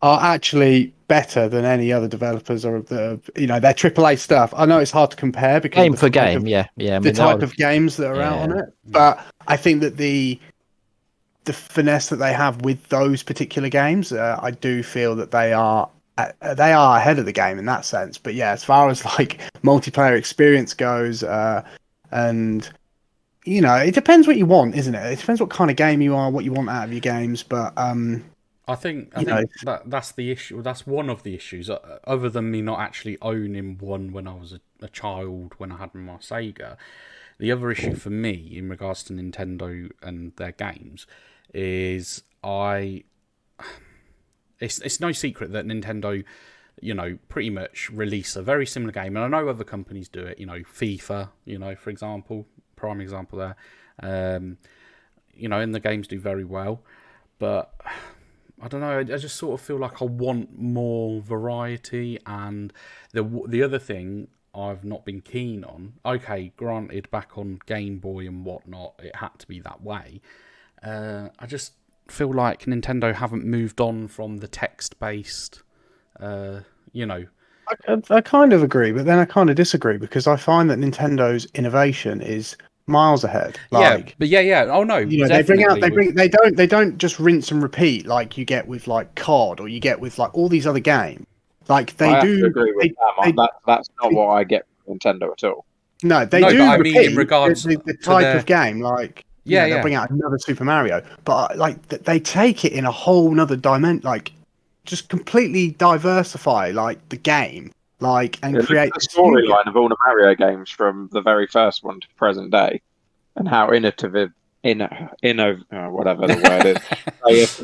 actually better than any other developers or their AAA stuff. I know it's hard to compare because game for game, yeah. I mean, the type of games that are out on it, but I think that the finesse that they have with those particular games, I do feel that they are ahead of the game in that sense. But yeah, as far as like multiplayer experience goes, and it depends what you want, isn't it? It depends what kind of game you are, what you want out of your games. But I think that's the issue. That's one of the issues. Other than me not actually owning one when I was a child, when I had my Sega, the other issue for me in regards to Nintendo and their games is it's no secret that Nintendo, pretty much release a very similar game, and I know other companies do it. FIFA, for example, prime example there. And the games do very well, but I don't know. I just sort of feel like I want more variety, and the other thing I've not been keen on. Okay, granted, back on Game Boy and whatnot, it had to be that way. I just feel like Nintendo haven't moved on from the text-based, I kind of agree, but then I kind of disagree because I find that Nintendo's innovation is miles ahead. Like, yeah. Oh no, they don't just rinse and repeat like you get with like COD or you get with like all these other games. Like they do. Have to agree with that's not what I get from Nintendo at all. No, they do. But I repeat mean, in regards the type of game, like they'll bring out another Super Mario, but like they take it in a whole nother dimension, like just completely diversify like the game, like and create the storyline of all the Mario games from the very first one to present day, and how whatever the word is,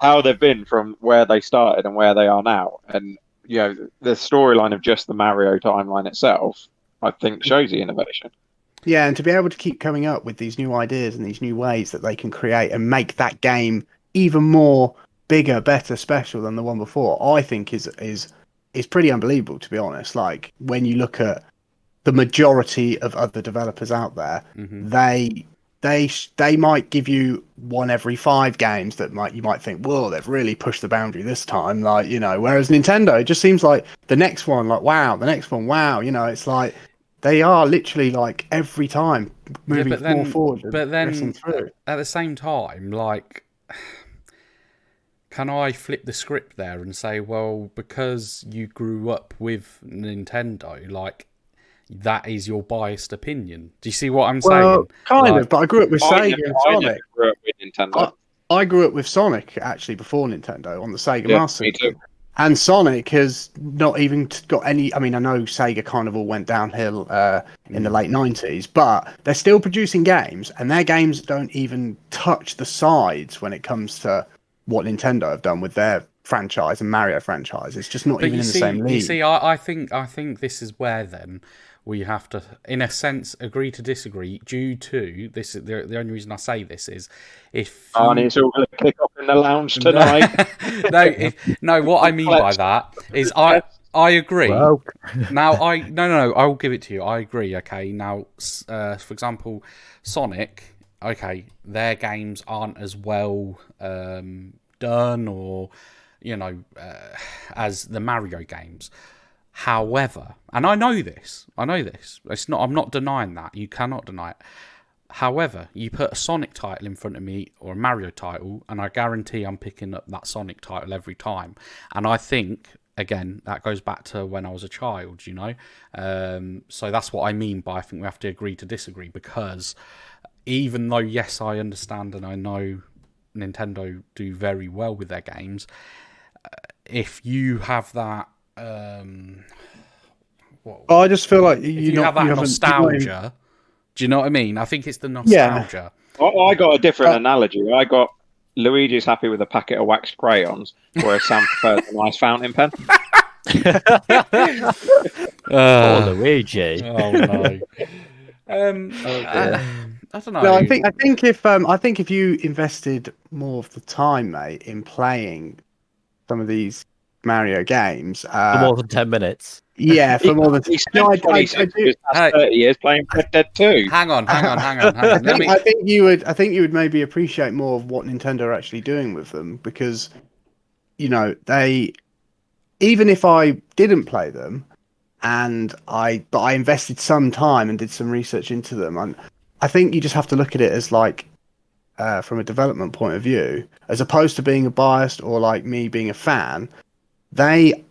how they've been from where they started and where they are now, and the storyline of just the Mario timeline itself, I think shows the innovation. Yeah, and to be able to keep coming up with these new ideas and these new ways that they can create and make that game even more bigger, better, special than the one before, I think is pretty unbelievable, to be honest. Like when you look at the majority of other developers out there, they might give you one every 5 games that you might think, whoa, they've really pushed the boundary this time. Like, whereas Nintendo, it just seems like the next one, like, wow, the next one, wow. It's like they are literally like every time moving more forward. But then at the same time, like, can I flip the script there and say, well, because you grew up with Nintendo, like, that is your biased opinion? Do you see what I'm saying? Kind of, but I grew up with Sega and Sonic. I grew up with Nintendo. I grew up with Sonic actually before Nintendo on the Sega Master me too. And Sonic has not even got any. I mean, I know Sega kind of all went downhill in the late 90s, but they're still producing games, and their games don't even touch the sides when it comes to what Nintendo have done with their franchise and Mario franchise. It's just not even in the same league. You see, I think this is where then we have to, in a sense, agree to disagree. Due to this, the only reason I say this is if it's all going to kick off in the lounge tonight. No. What I mean by that is I agree. Well. Now I will give it to you. I agree. Okay. Now, for example, Sonic. Okay, their games aren't as well done or as the Mario games. However, and I know this. It's not. I'm not denying that. You cannot deny it. However, you put a Sonic title in front of me or a Mario title, and I guarantee I'm picking up that Sonic title every time. And I think, again, that goes back to when I was a child. So that's what I mean by I think we have to agree to disagree, because even though, yes, I understand and I know Nintendo do very well with their games. If you have that, I just feel like if you have that nostalgia, do you know what I mean? I think it's the nostalgia. I got a different analogy. I got Luigi's happy with a packet of wax crayons, whereas Sam prefers a nice fountain pen. Poor Luigi. Oh no. I don't know. No, I think if you invested more of the time, mate, in playing some of these Mario games, For more than 10 minutes. yeah, for more than He spent 30 years playing Red Dead 2. Hang on. I think you would maybe appreciate more of what Nintendo are actually doing with them, because they, even if I didn't play them but I invested some time and did some research into them, and I think you just have to look at it as like from a development point of view, as opposed to being a biased or like me being a fan. They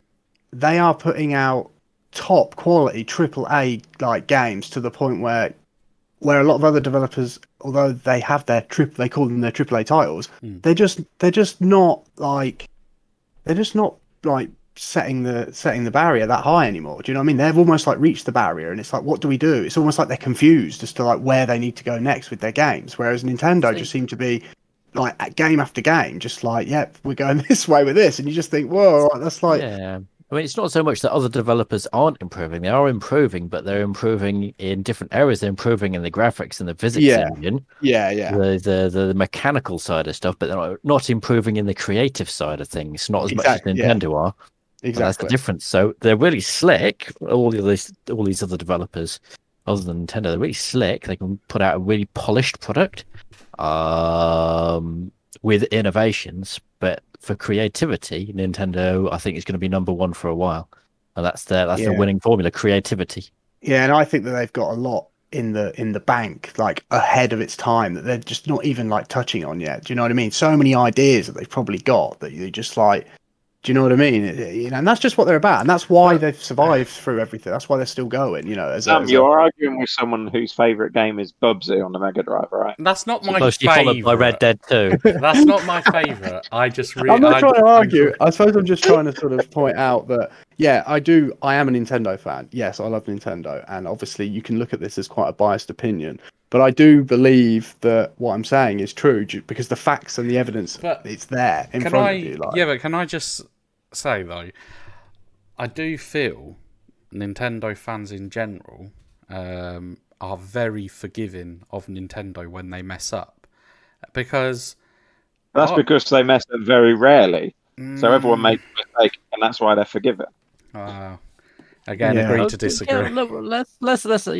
are putting out top quality AAA like games to the point where a lot of other developers, although they have they call them their AAA titles, they're just not like setting the barrier that high anymore. Do you know what I mean? They've almost like reached the barrier, and it's like, what do we do? It's almost like they're confused as to like where they need to go next with their games. Whereas Nintendo just seem to be like game after game, just like, yep, we're going this way with this, and you just think, whoa, that's like, yeah. I mean, it's not so much that other developers aren't improving; they are improving, but they're improving in different areas. They're improving in the graphics and the physics engine, the mechanical side of stuff, but they're not improving in the creative side of things. Not as much as Nintendo are. Exactly, that's the difference. So they're really slick. All these other developers, other than Nintendo, they're really slick. They can put out a really polished product, with innovations. But for creativity, Nintendo, I think, is going to be number one for a while, and that's the winning formula: creativity. Yeah, and I think that they've got a lot in the bank, like ahead of its time, that they're just not even like touching on yet. Do you know what I mean? So many ideas that they've probably got that you just like. Do you know what I mean? And that's just what they're about, and that's why they've survived through everything. That's why they're still going. You're arguing with someone whose favourite game is Bubsy on the Mega Drive, right? That's not my favourite. Followed by Red Dead 2. That's not my favourite. I'm not trying to argue. I suppose I'm just trying to sort of point out that, yeah, I am a Nintendo fan. Yes, I love Nintendo, and obviously you can look at this as quite a biased opinion. But I do believe that what I'm saying is true, because the facts and the evidence, it's there in front of you. Like. Yeah, but can I just say, though, I do feel Nintendo fans in general are very forgiving of Nintendo when they mess up. Because... That's because they mess up very rarely. So everyone makes a mistake, and that's why they're forgiven. Again, agree to disagree.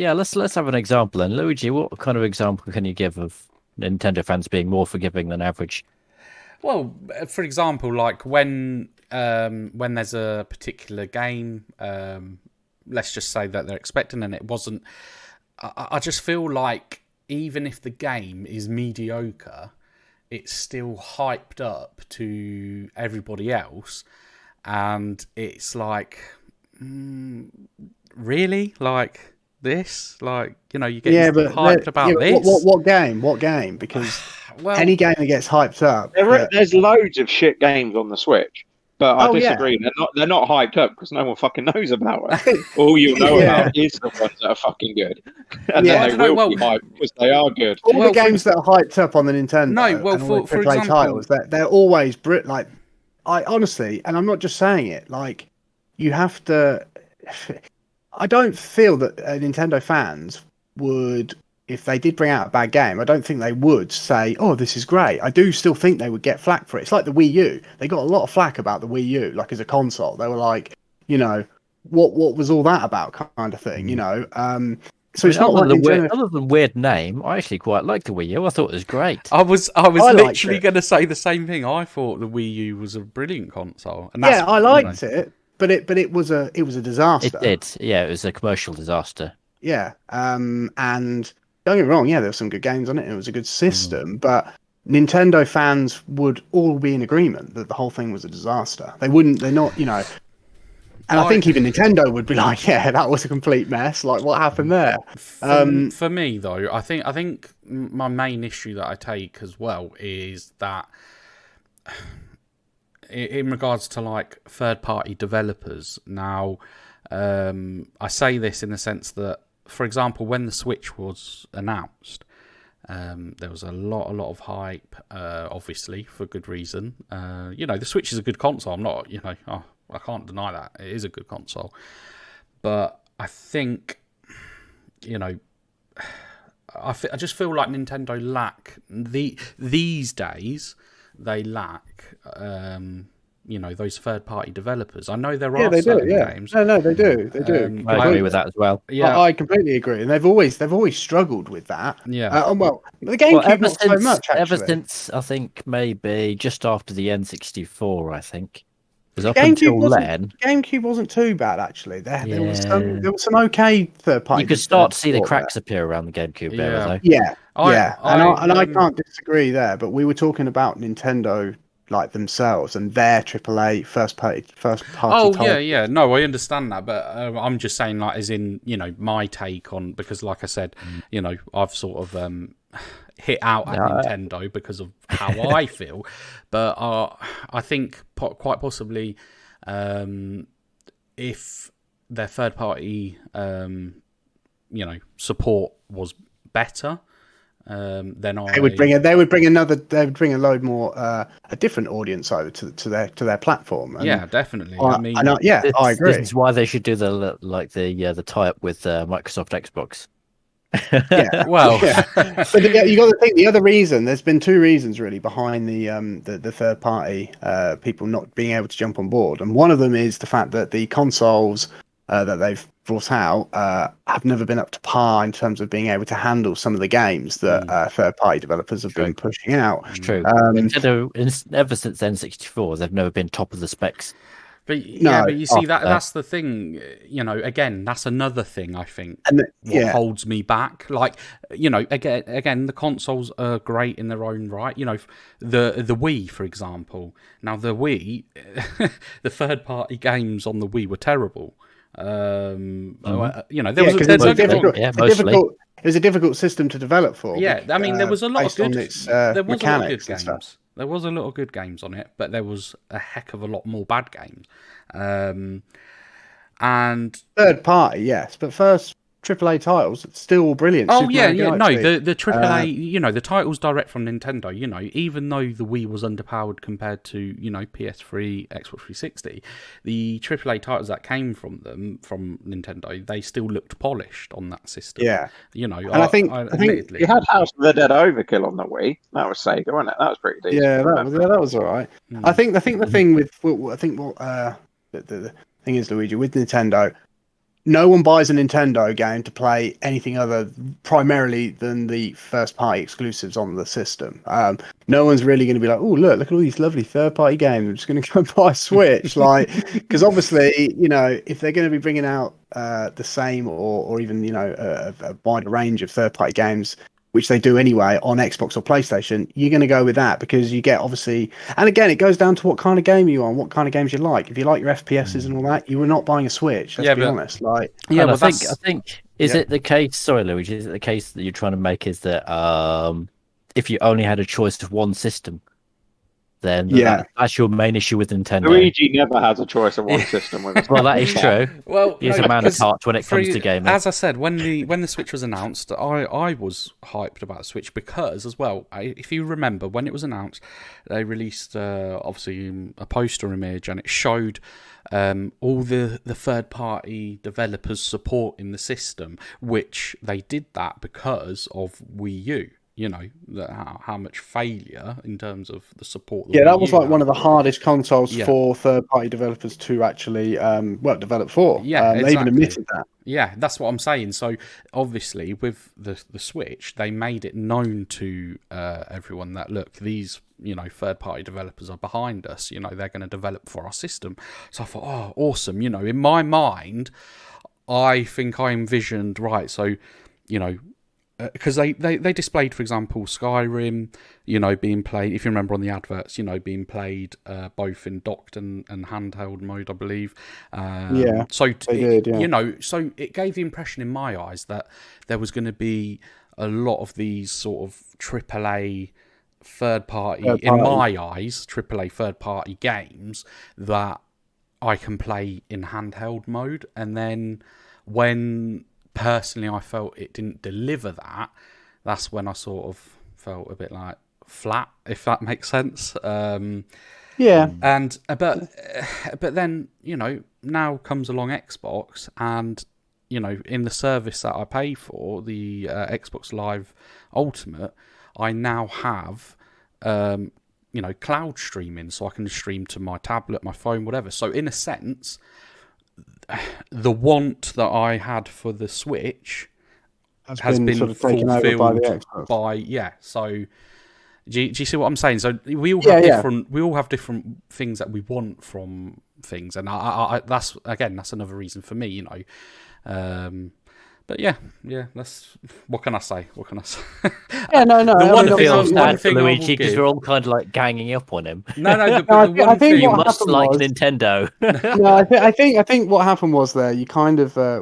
Yeah, let's have an example then. Luigi, what kind of example can you give of Nintendo fans being more forgiving than average? Well, for example, like when there's a particular game, let's just say that they're expecting and it wasn't. I just feel like even if the game is mediocre, it's still hyped up to everybody else, and it's like. Really? Like this? Like, you get hyped about this? What game? Because any game that gets hyped up... There's loads of shit games on the Switch, but I disagree. Yeah. They're not hyped up because no one fucking knows about it. All you'll know about is the ones that are fucking good. And then they will be hyped because they are good. All the games that are hyped up on the Nintendo for example, titles, they're always... I honestly, and I'm not just saying it, like... You have to. I don't feel that Nintendo fans would, if they did bring out a bad game, I don't think they would say, "Oh, this is great." I do still think they would get flack for it. It's like the Wii U. They got a lot of flack about the Wii U, like as a console. They were like, what was all that about, kind of thing, So it's not like other than weird name, I actually quite like the Wii U. I thought it was great. I was literally going to say the same thing. I thought the Wii U was a brilliant console. And I liked it. But it was a disaster. It did, yeah. It was a commercial disaster. Yeah, and don't get me wrong. Yeah, there were some good games on it, and it was a good system. But Nintendo fans would all be in agreement that the whole thing was a disaster. They wouldn't. They're not. And I think even Nintendo would be like, yeah, that was a complete mess. Like, what happened there? For me, though, I think my main issue that I take as well is that in regards to like third-party developers. Now, I say this in the sense that, for example, when the Switch was announced, there was a lot of hype, obviously for good reason. The Switch is a good console. I'm not, I can't deny that it is a good console. But I think, I just feel like Nintendo lack these days. They lack, those third-party developers. I know there are certain games. No, they do. They do. I agree with that as well. Yeah, I completely agree, and they've always struggled with that. Yeah. The GameCube not so much. Actually, ever since I think maybe just after the N64, I think. Because up GameCube until then, GameCube wasn't too bad actually. There was some okay third-party. you could start to see the cracks appear around the GameCube era, though. Yeah, I can't disagree there. But we were talking about Nintendo like themselves and their AAA first party. Oh title. yeah. No, I understand that, but I'm just saying, like, as in, my take on, because, like I said, I've sort of hit out at Nintendo because of how I feel, but I think quite possibly if their third party support was better, then they would bring a load more a different audience over to their platform. And yeah, definitely. I agree. This is why they should do the tie up with Microsoft Xbox. Yeah, well, but you got to think the other reason. There's been two reasons really behind the third party people not being able to jump on board, and one of them is the fact that the consoles that they've brought out have never been up to par in terms of being able to handle some of the games that third party developers have been pushing out. It's true. Ever since N64, they've never been top of the specs. But you see that's the thing, again, that's another thing I think holds me back. Like, again, the consoles are great in their own right. The Wii, for example. Now the Wii, the third party games on the Wii were terrible. There was a difficult system to develop for. Yeah, I mean, there was a lot of good games. Stuff. There was a lot of good games on it, but there was a heck of a lot more bad games. And third party, yes, but first AAA titles, it's still brilliant. Oh yeah. No, the AAA, the titles direct from Nintendo. Even though the Wii was underpowered compared to PS3, Xbox 360, the AAA titles that came from Nintendo, they still looked polished on that system. Yeah, and I think you had House of the Dead Overkill on the Wii. That was Sega, wasn't it? That was pretty decent. Yeah, that was all right. I think the thing with the thing is, Luigi, with Nintendo, no one buys a Nintendo game to play anything other primarily than the first party exclusives on the system. No one's really going to be like, oh, look at all these lovely third party games. I'm just going to go and buy a Switch. Because obviously, if they're going to be bringing out the same or even, a wider range of third party games, which they do anyway on Xbox or PlayStation, you're going to go with that because you get obviously, and again, it goes down to what kind of game you are and what kind of games you like. If you like your FPSs and all that, you were not buying a Switch. Let's be honest. I think is it the case? Sorry, Luigi, is it the case that you're trying to make is that if you only had a choice of one system, then that's your main issue with Nintendo. Luigi never has a choice of one system with us. Well, that is true. Well, he's a man of parts when it comes to gaming. As I said, when the Switch was announced, I was hyped about the Switch because, as well, if you remember, when it was announced, they released obviously a poster image, and it showed all the third-party developers supporting the system, which they did that because of Wii U. How much failure in terms of the support. That was like one of the hardest consoles for third-party developers to actually develop for. Yeah, exactly. They even admitted that. Yeah, that's what I'm saying. So obviously, with the Switch, they made it known to everyone that look, these third-party developers are behind us. They're going to develop for our system. So I thought, oh, awesome. In my mind, I think I envisioned right. So because they displayed, for example, Skyrim, being played, if you remember on the adverts, being played both in docked and handheld mode, I believe. So they did, yeah. So it gave the impression in my eyes that there was going to be a lot of these sort of AAA third party, in my eyes, AAA third party games that I can play in handheld mode, and then when personally I felt it didn't deliver that, that's when I sort of felt a bit like flat, if that makes sense. Yeah. And but then now comes along Xbox, and in the service that I pay for, the Xbox Live Ultimate, I now have cloud streaming, so I can stream to my tablet, my phone, whatever. So in a sense, the want that I had for the Switch has been sort of taken over by the Xbox. So do you see what I'm saying? So we all have different things that we want from things, and I that's another reason for me, But yeah, that's what can I say? Yeah, no. One thing Luigi, because we're all kind of like ganging up on him. No. I think you must like Nintendo. No, I think what happened was there. You kind of I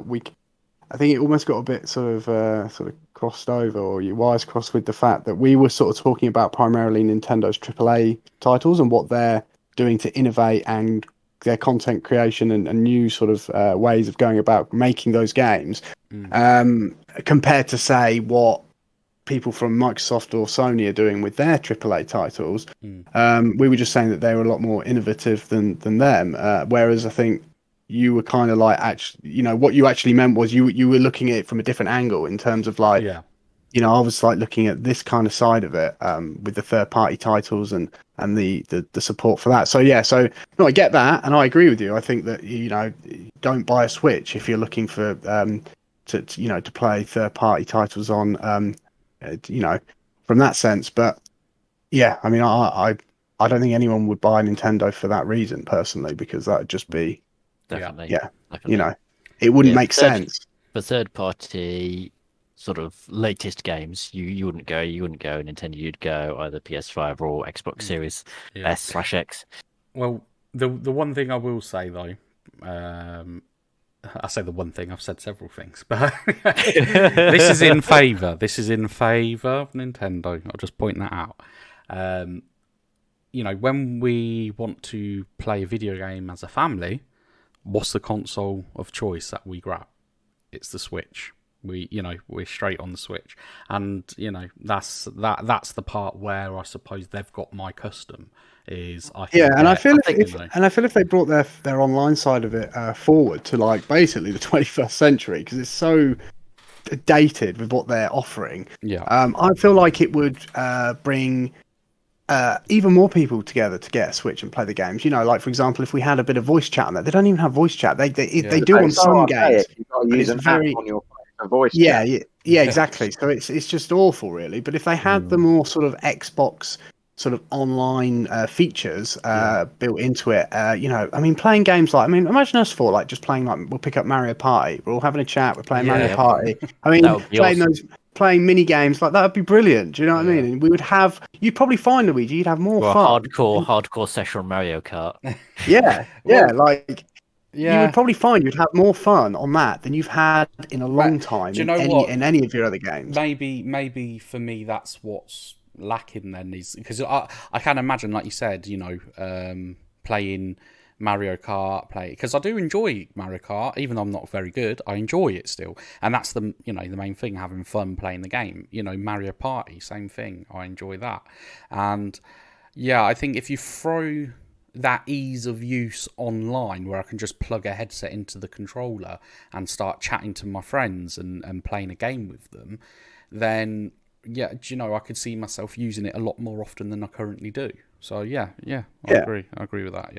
think it almost got a bit sort of crossed over, or your wires crossed with the fact that we were sort of talking about primarily Nintendo's AAA titles and what they're doing to innovate and their content creation and new sort of ways of going about making those games, compared to say what people from Microsoft or Sony are doing with their AAA titles. We were just saying that they were a lot more innovative than them, whereas I think you were kind of like, actually, what you actually meant was you were looking at it from a different angle in terms of like, I was like looking at this kind of side of it, with the third party titles and the support for that. So no, I get that, and I agree with you. I think that don't buy a Switch if you're looking for to play third party titles on from that sense. But yeah, I mean, I don't think anyone would buy a Nintendo for that reason personally, because that would just be definitely. It wouldn't make sense for third party sort of latest games. You wouldn't go Nintendo, you'd go either PS5 or Xbox Series S/X. Well, the one thing I will say though, I say the one thing, I've said several things, but this is in favour of Nintendo. I'll just point that out. When we want to play a video game as a family, what's the console of choice that we grab? It's the Switch. We're straight on the Switch, and that's the part where I suppose they've got my custom. I feel if they brought their online side of it forward to like basically the 21st century, because it's so dated with what they're offering. I feel like it would bring even more people together to get a Switch and play the games. Like for example, if we had a bit of voice chat on that, they don't even have voice chat. They do on some games. You've got to use an app on your phone. Voice chat. Exactly. So it's just awful, really. But if they had the more sort of Xbox sort of online features built into it, I mean, playing games like, imagine us four like just playing, like, we'll pick up Mario Party. We're all having a chat. We're playing Mario Party. I mean, playing mini games like that would be brilliant. Do you know what I mean? And we would have. You'd probably find, Luigi, you'd have more fun. Hardcore session on Mario Kart. You would probably find you'd have more fun on that than you've had in a long time in any of your other games. Maybe for me that's what's lacking then, is because I can imagine, like you said, playing Mario Kart, because I do enjoy Mario Kart, even though I'm not very good. I enjoy it still, and that's the main thing, having fun playing the game. Mario Party, same thing. I enjoy that, and I think if you throw that ease of use online, where I can just plug a headset into the controller and start chatting to my friends and playing a game with them, then I could see myself using it a lot more often than I currently do. So I agree with that.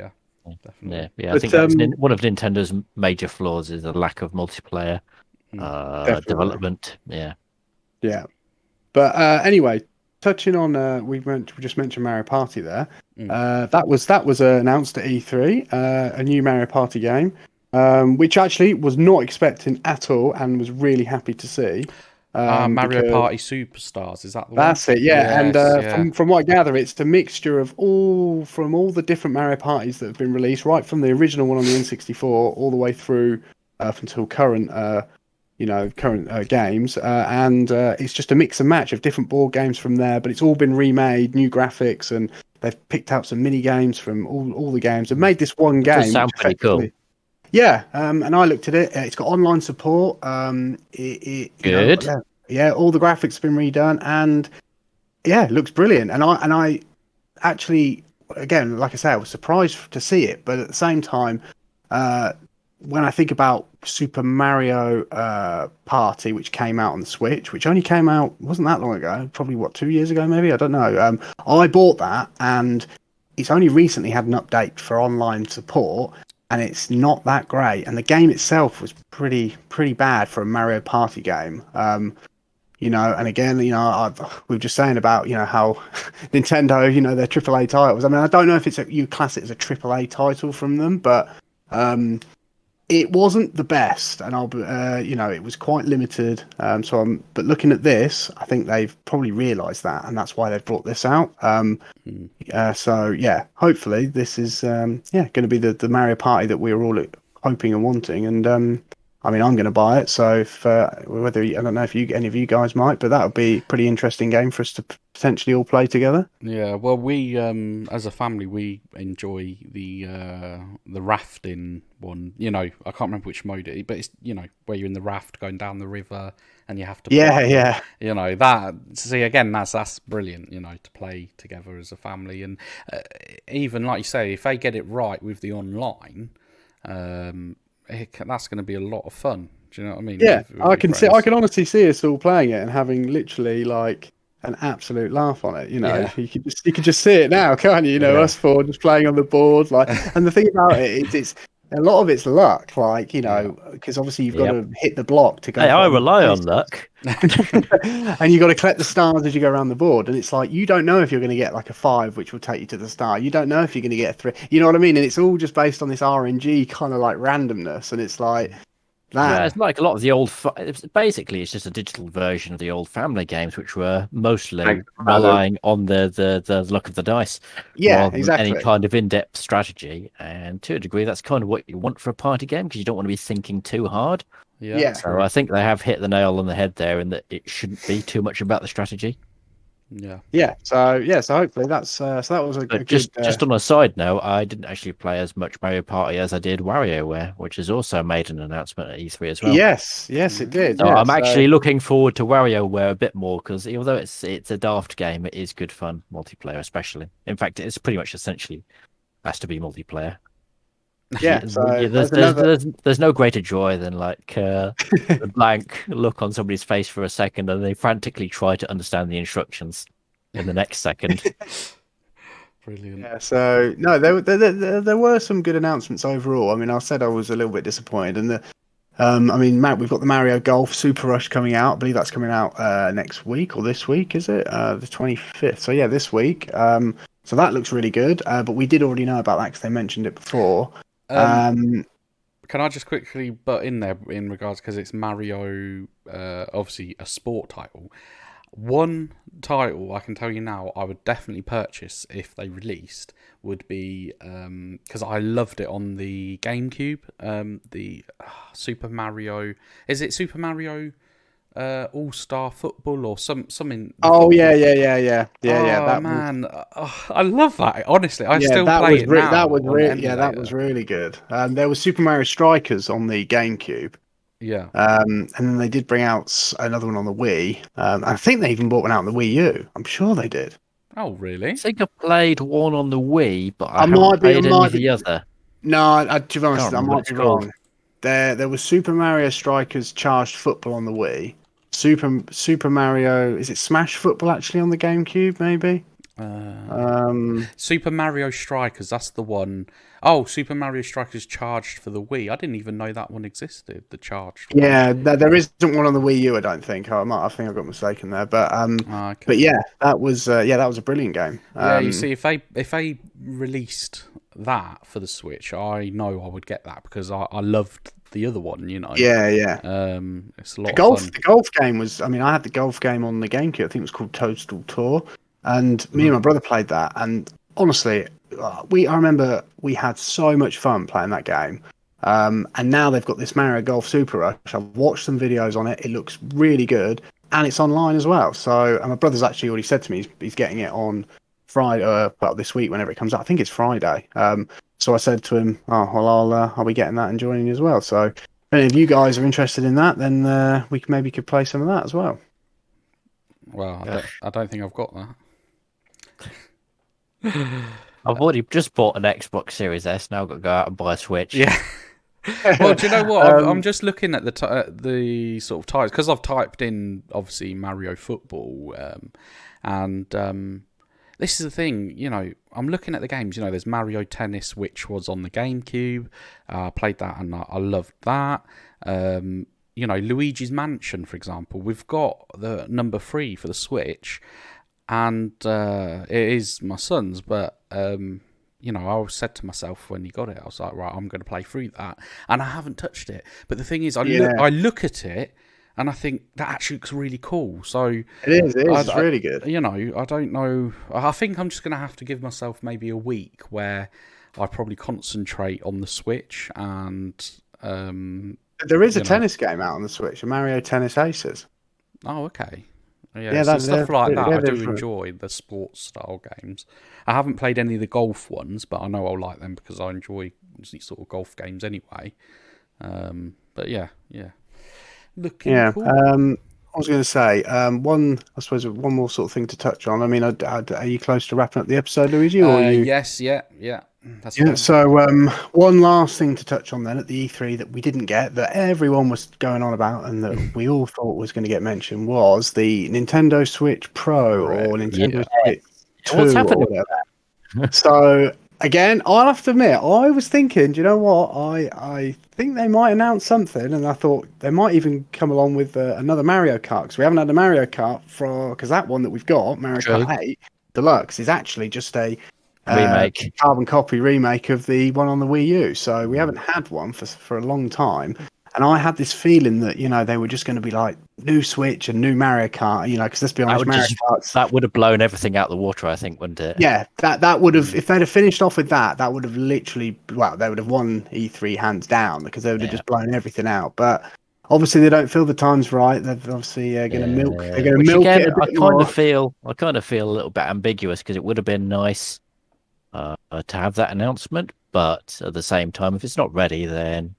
Definitely. I think that's one of Nintendo's major flaws is the lack of multiplayer development. But anyway, touching on we just mentioned Mario Party there. That was announced at E3, a new Mario Party game, which actually was not expecting at all, and was really happy to see. Mario because Party Superstars, is that the one? that's it, yeah. And Yes, yeah. from what I gather, it's a mixture of all the different Mario parties that have been released, right from the original one on the N64 all the way through up until current, games. And it's just a mix and match of different board games from there. But it's all been remade, new graphics, and they've picked out some mini games from all the games and made this one It does game. sound pretty cool. Yeah, and I looked at it. It's got online support. Good. Yeah, all the graphics have been redone, and yeah, it looks brilliant. And I actually, again, like I say, I was surprised to see it, but at the same time, when I think about Super Mario Party, which came out on the Switch, which only came out wasn't that long ago, probably 2 years ago, maybe, I don't know. I bought that, and it's only recently had an update for online support. And it's not that great. And the game itself was pretty bad for a Mario Party game. And again, we were just saying about, how Nintendo, their AAA titles. I mean, I don't know if you class it as a AAA title from them, but it wasn't the best. And it was quite limited. But looking at this, I think they've probably realised that, and that's why they've brought this out. So yeah, hopefully this is going to be the Mario Party that we were all hoping and wanting. And I mean, I'm going to buy it. So if I don't know if any of you guys might, but that would be a pretty interesting game for us to potentially all play together. Yeah, well, we as a family we enjoy the rafting one. I can't remember which mode it is, but it's where you're in the raft going down the river and you have to that. See, again, that's brilliant. To play together as a family, and even like you say, if they get it right with the online, that's going to be a lot of fun. Do you know what I mean? Yeah, with I can friends. I can honestly see us all playing it and having literally like an absolute laugh on it. Yeah. You could just see it now, can't you? Us four just playing on the board, like. And the thing about it is, it's a lot of it's luck, like because obviously you've got to hit the block to go. Hey, I rely on luck. And you got to collect the stars as you go around the board, and it's like you don't know if you're going to get like a 5, which will take you to the star. You don't know if you're going to get a 3. You know what I mean? And it's all just based on this RNG kind of like randomness, and it's like that. Yeah, it's like a lot of the old. Basically, it's just a digital version of the old family games, which were mostly relying on the luck of the dice. Yeah, rather than exactly. any kind of in-depth strategy, and to a degree, that's kind of what you want for a party game because you don't want to be thinking too hard. Yeah. So I think they have hit the nail on the head there, in that it shouldn't be too much about the strategy. Yeah. So hopefully that's so that was a But good. Just on a side note, I didn't actually play as much Mario Party as I did WarioWare, which has also made an announcement at E3 as well. Yes, it did. So I'm actually looking forward to WarioWare a bit more because although it's a daft game, it is good fun multiplayer, especially. In fact, it's pretty much essentially has to be multiplayer. Yeah, so there's no greater joy than like the blank look on somebody's face for a second, and they frantically try to understand the instructions in the next second. Brilliant. Yeah, so no, there were some good announcements overall. I mean, I said I was a little bit disappointed, and I mean, Matt, we've got the Mario Golf Super Rush coming out. I believe that's coming out next week or this week, is it? The 25th. So yeah, this week. So that looks really good. But we did already know about that because they mentioned it before. Can I just quickly butt in there in regards, because it's Mario, obviously a sport title. One title I can tell you now I would definitely purchase if they released would be, because I loved it on the GameCube, the Super Mario. Is it Super Mario All-Star Football or something? Oh yeah. Oh man, I love that. Honestly, I still play it now. That was really good. There was Super Mario Strikers on the GameCube. Yeah. And then they did bring out another one on the Wii. I think they even bought one out on the Wii U. I'm sure they did. Oh really? I think I played one on the Wii, but I haven't played any of the other. No, to be honest, I might be called. wrong. There was Super Mario Strikers Charged Football on the Wii. Super Mario, is it Smash Football actually on the GameCube? Maybe. Super Mario Strikers, that's the one. Oh, Super Mario Strikers Charged for the Wii. I didn't even know that one existed. The Charged one. Yeah, there isn't one on the Wii U. I don't think. I think I got mistaken there. But okay. But yeah, that was a brilliant game. Yeah, you see, if they released that for the Switch, I know I would get that because I loved the other one, you know. Yeah, yeah. It's a lot The of fun. golf game was. I mean, I had the golf game on the GameCube. I think it was called Toadstool Tour, and me and my brother played that. And honestly, I remember we had so much fun playing that game. And now they've got this Mario Golf Super Rush. I've watched some videos on it. It looks really good, and it's online as well. So, and my brother's actually already said to me he's getting it on Friday, well, this week whenever it comes out. I think it's Friday. So I said to him, "Oh, well, I'll be getting that and joining you as well." So, if any of you guys are interested in that, then we maybe could play some of that as well. Well, I don't think I've got that. I've already just bought an Xbox Series S. Now I've got to go out and buy a Switch. Yeah. Well, do you know what? I'm just looking at the sort of titles because I've typed in obviously Mario Football, and this is the thing. You know, I'm looking at the games. You know, there's Mario Tennis, which was on the GameCube. I played that and I loved that. You know, Luigi's Mansion, for example. We've got the number 3 for the Switch, and it is my son's, but. You know, I said to myself when he got it, I was like, right, I'm going to play through that. And I haven't touched it. But the thing is, I look at it and I think that actually looks really cool. So it is. It's really good. You know, I don't know. I think I'm just going to have to give myself maybe a week where I probably concentrate on the Switch and... there is a tennis game out on the Switch, a Mario Tennis Aces. Oh, okay. Yeah, so stuff like that. I do enjoy the sports style games. I haven't played any of the golf ones, but I know I'll like them because I enjoy these sort of golf games anyway. But yeah. Looking cool. I was going to say I suppose one more sort of thing to touch on. I mean, are you close to wrapping up the episode, Luigi? Or yes, yeah. That's fine. So one last thing to touch on then at the E3 that we didn't get, that everyone was going on about and that we all thought was going to get mentioned, was the Nintendo Switch Pro or Nintendo Switch 2 What's happening? or whatever. So again, I'll have to admit, I was thinking, do you know what? I think they might announce something, and I thought they might even come along with another Mario Kart, because we haven't had a Mario Kart because that one that we've got, Mario Kart 8 Deluxe, is actually just a remake, carbon copy remake of the one on the Wii U. So we haven't had one for a long time, and I had this feeling that they were just going to be like new Switch and new Mario Kart, because let's be honest, that would have blown everything out the water, I think, wouldn't it? Yeah, that would have, if they'd have finished off with that would have literally, they would have won E3 hands down, because they would have just blown everything out. But obviously they don't feel the time's right. They're obviously going to milk. They're going to milk it. I kind of feel a little bit ambiguous, because it would have been nice to have that announcement, but at the same time, if it's not ready, then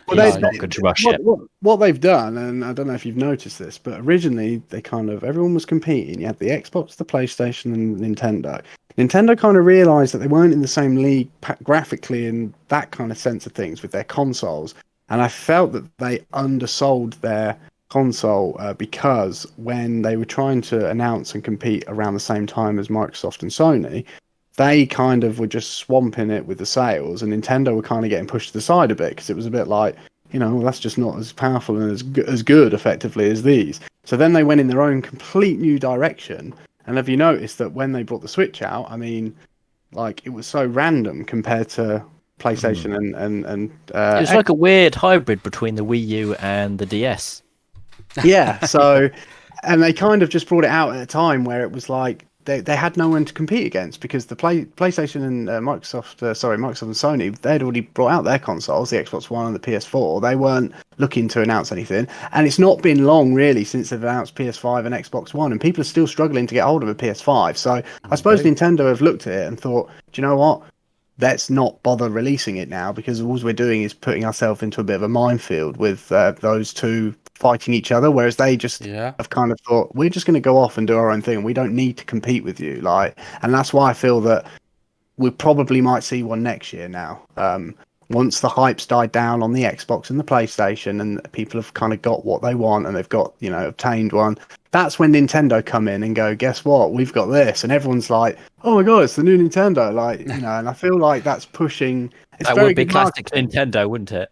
it's not good to rush it. What they've done, and I don't know if you've noticed this, but originally everyone was competing. You had the Xbox, the PlayStation, and Nintendo. Nintendo kind of realised that they weren't in the same league graphically and that kind of sense of things with their consoles, and I felt that they undersold their console because when they were trying to announce and compete around the same time as Microsoft and Sony, they kind of were just swamping it with the sales, and Nintendo were kind of getting pushed to the side a bit, because it was a bit like, well, that's just not as powerful and as good effectively as these. So then they went in their own complete new direction. And have you noticed that when they brought the Switch out, I mean, like, it was so random compared to PlayStation and it was like a weird hybrid between the Wii U and the DS. Yeah, so, and they kind of just brought it out at a time where it was like, they had no one to compete against, because the PlayStation and Microsoft and Sony, they'd already brought out their consoles, the Xbox One and the PS4. They weren't looking to announce anything, and it's not been long really since they've announced PS5 and Xbox One, and people are still struggling to get hold of a PS5. So I suppose Nintendo have looked at it and thought, do you know what? Let's not bother releasing it now, because all we're doing is putting ourselves into a bit of a minefield with those two fighting each other, whereas they just have kind of thought, we're just going to go off and do our own thing. We don't need to compete with you. And that's why I feel that we probably might see one next year now. Once the hype's died down on the Xbox and the PlayStation, and people have kind of got what they want and they've got, obtained one, that's when Nintendo come in and go, guess what? We've got this. And everyone's like, oh my God, it's the new Nintendo. And I feel like that's pushing. That would be classic Nintendo, wouldn't it?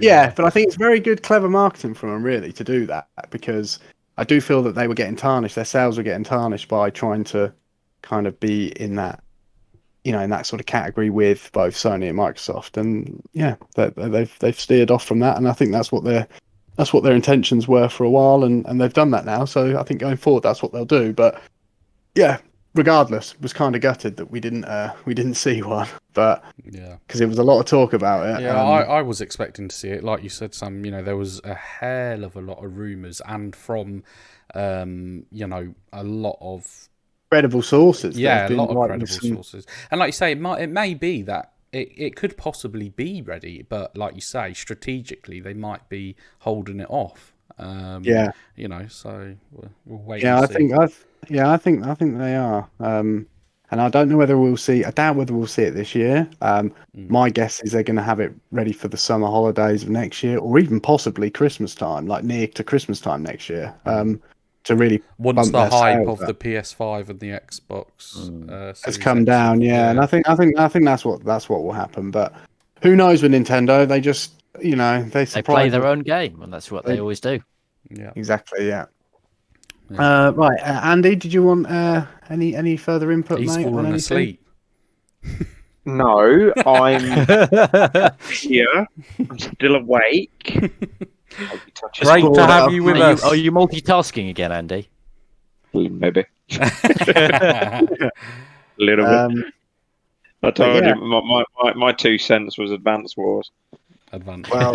Yeah, but I think it's very good, clever marketing from them, really, to do that, because I do feel that they were getting tarnished. Their sales were getting tarnished by trying to kind of be in that in that sort of category with both Sony and Microsoft, and yeah, they've steered off from that, and I think that's what their intentions were for a while, and they've done that now. So I think going forward, that's what they'll do. But yeah, regardless, was kind of gutted that we didn't see one, but Yeah. because it was a lot of talk about it. Yeah, I was expecting to see it. Like you said, Sam, there was a hell of a lot of rumours, and from, a lot of... credible sources. Yeah, a There've lot been, of like, credible some- sources. And like you say, it may be that it could possibly be ready, but like you say, strategically, they might be holding it off. Yeah. So we'll wait Yeah, and see. I think they are. And I don't know whether we'll see. I doubt whether we'll see it this year. My guess is they're going to have it ready for the summer holidays of next year, or even possibly Christmas time, like near to Christmas time next year. To really Once bump the their hype sales of up. the PS5 and the Xbox Has Series come X, down, yeah. And I think that's what will happen. But who knows with Nintendo? They just they They surprise play their us. own game, and that's what they always do. yeah. Exactly, yeah. Yeah. Right, Andy, did you want any further input, He's mate? on fallen anything? asleep. No, I'm here. I'm still awake. I'll be touching Great to brought have up, you with Are us. you multitasking again, Andy? maybe a little bit. I told yeah. you my 2 cents was Advance Wars. Advanced. Well,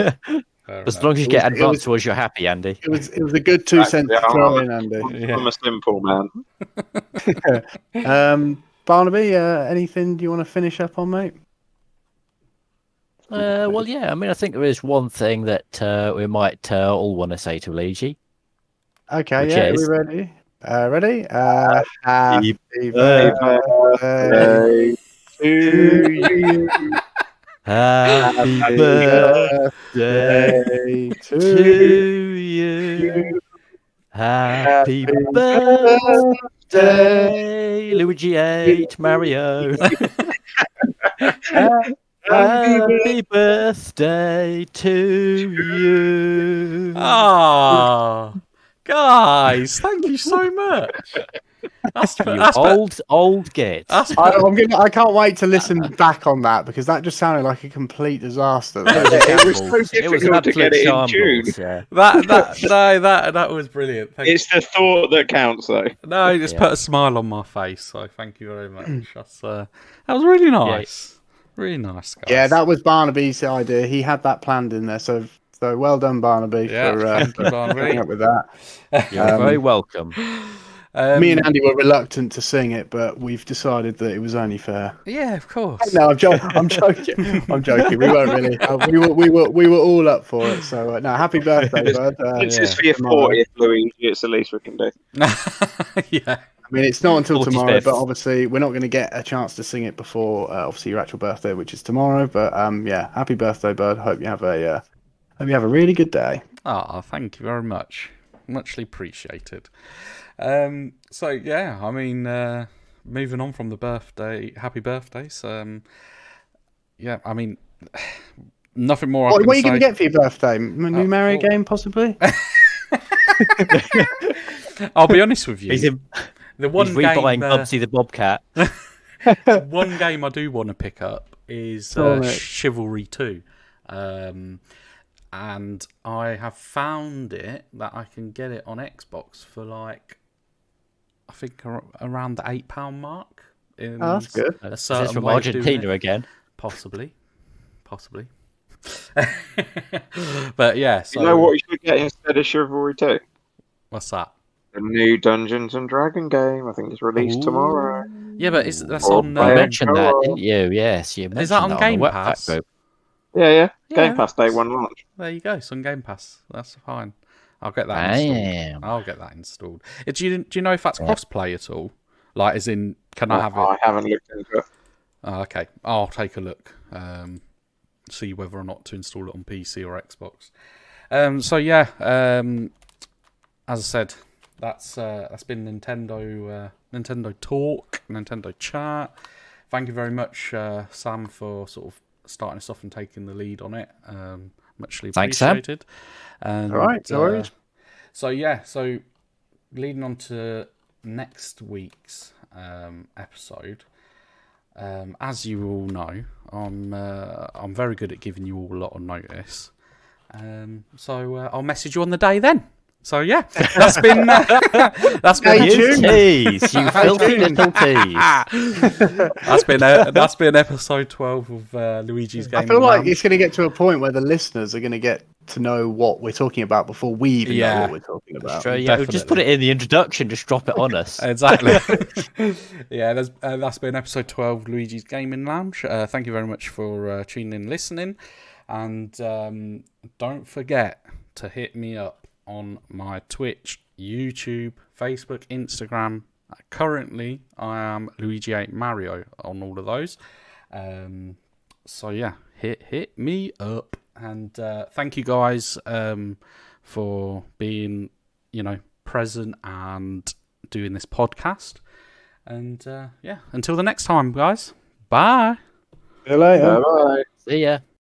Fair As enough. long as you get It was- advanced towards you're happy, Andy. it was a good 2 cents to Exactly, throw I'm- in, Andy. Yeah. I'm a simple man. Barnaby, anything do you want to finish up on, mate? Well, yeah. I mean, I think there is one thing that we might all want to say to Luigi. Okay, Which yeah, is- are we ready? Ready? Happy birthday birthday to you. Happy Happy birthday birthday to to you. Happy Happy birthday, Luigi 8 Mario. Happy birthday to you. Ah, guys, thank you so much. You old git. I can't wait to listen back on that because that just sounded like a complete disaster. It was so It was an difficult to get absolute it in tune. shambles. Yeah. that was brilliant. Thank It's the thought that counts, though. No, it just put a smile on my face. So thank you very much. That was really nice. Really nice, guys. Yeah, that was Barnaby's idea. He had that planned in there. So well done, Barnaby, Yeah, for thank you, Barnaby. coming up with that. You're very welcome. Me and Andy were reluctant to sing it, but we've decided that it was only fair. Yeah, of course. No, I'm joking. I'm joking. We weren't really. We were all up for it. So no, happy birthday, bud. It's just for your tomorrow. 40th, Luigi. It's the least we can do. Yeah. I mean, it's not until 45th. tomorrow, but obviously we're not going to get a chance to sing it before obviously your actual birthday, which is tomorrow. But yeah, happy birthday, bud. Hope you have a really good day. Oh, thank you very much. Muchly appreciated. So yeah, I mean, moving on from the happy birthdays. Yeah, I mean, nothing more. What I are you can going say. to get for your birthday? New Mario game, possibly? I'll be honest with you. He's The one He's rebuying game, Bubsy the Bobcat. one game I do want to pick up is Go on, mate. Chivalry 2. And I have found it that I can get it on Xbox for like, I think around the £8 mark. Oh, that's good. A This certain is from way of doing Argentina it. again. Possibly. But yeah, so You know what you should get instead of Chivalry 2? what's that? The new Dungeons and Dragon game. I think it's released tomorrow. Yeah, but that's Or on. You Player mentioned that, Co-op. didn't you? Yes, you mentioned Is that on the Game WhatsApp Pass? group. Yeah. Yeah. Game Pass Day 1 launch. There you go. It's on Game Pass. That's fine. I'll get that installed. Damn. I'll get that installed. Do you know if that's crossplay at all? Like, as in, can I have it? I haven't looked into it. Oh, okay, I'll take a look. See whether or not to install it on PC or Xbox. So yeah, as I said, that's been Nintendo Talk, Nintendo Chat. Thank you very much, Sam, for sort of starting us off and taking the lead on it. Muchly Thanks, Sam. appreciated. And, All right, no worries. So yeah, so leading on to next week's episode, as you all know, I'm very good at giving you all a lot of notice. So I'll message you on the day then. So yeah, that's been You tease, you filthy little tease. that's been episode 12 of Luigi's Game. I feel like it's going to get to a point where the listeners are going to get to know what we're talking about before we even know what we're talking about. Sure, yeah, we'll just put it in the introduction, just drop it on us. Exactly. Yeah, that's been episode 12 Luigi's Gaming Lounge. Thank you very much for tuning in and listening. And don't forget to hit me up on my Twitch, YouTube, Facebook, Instagram. Currently, I am Luigi8 Mario on all of those. So yeah, hit me up. And thank you guys for being, present and doing this podcast. And yeah, until the next time, guys. Bye. See you later. Bye. See ya.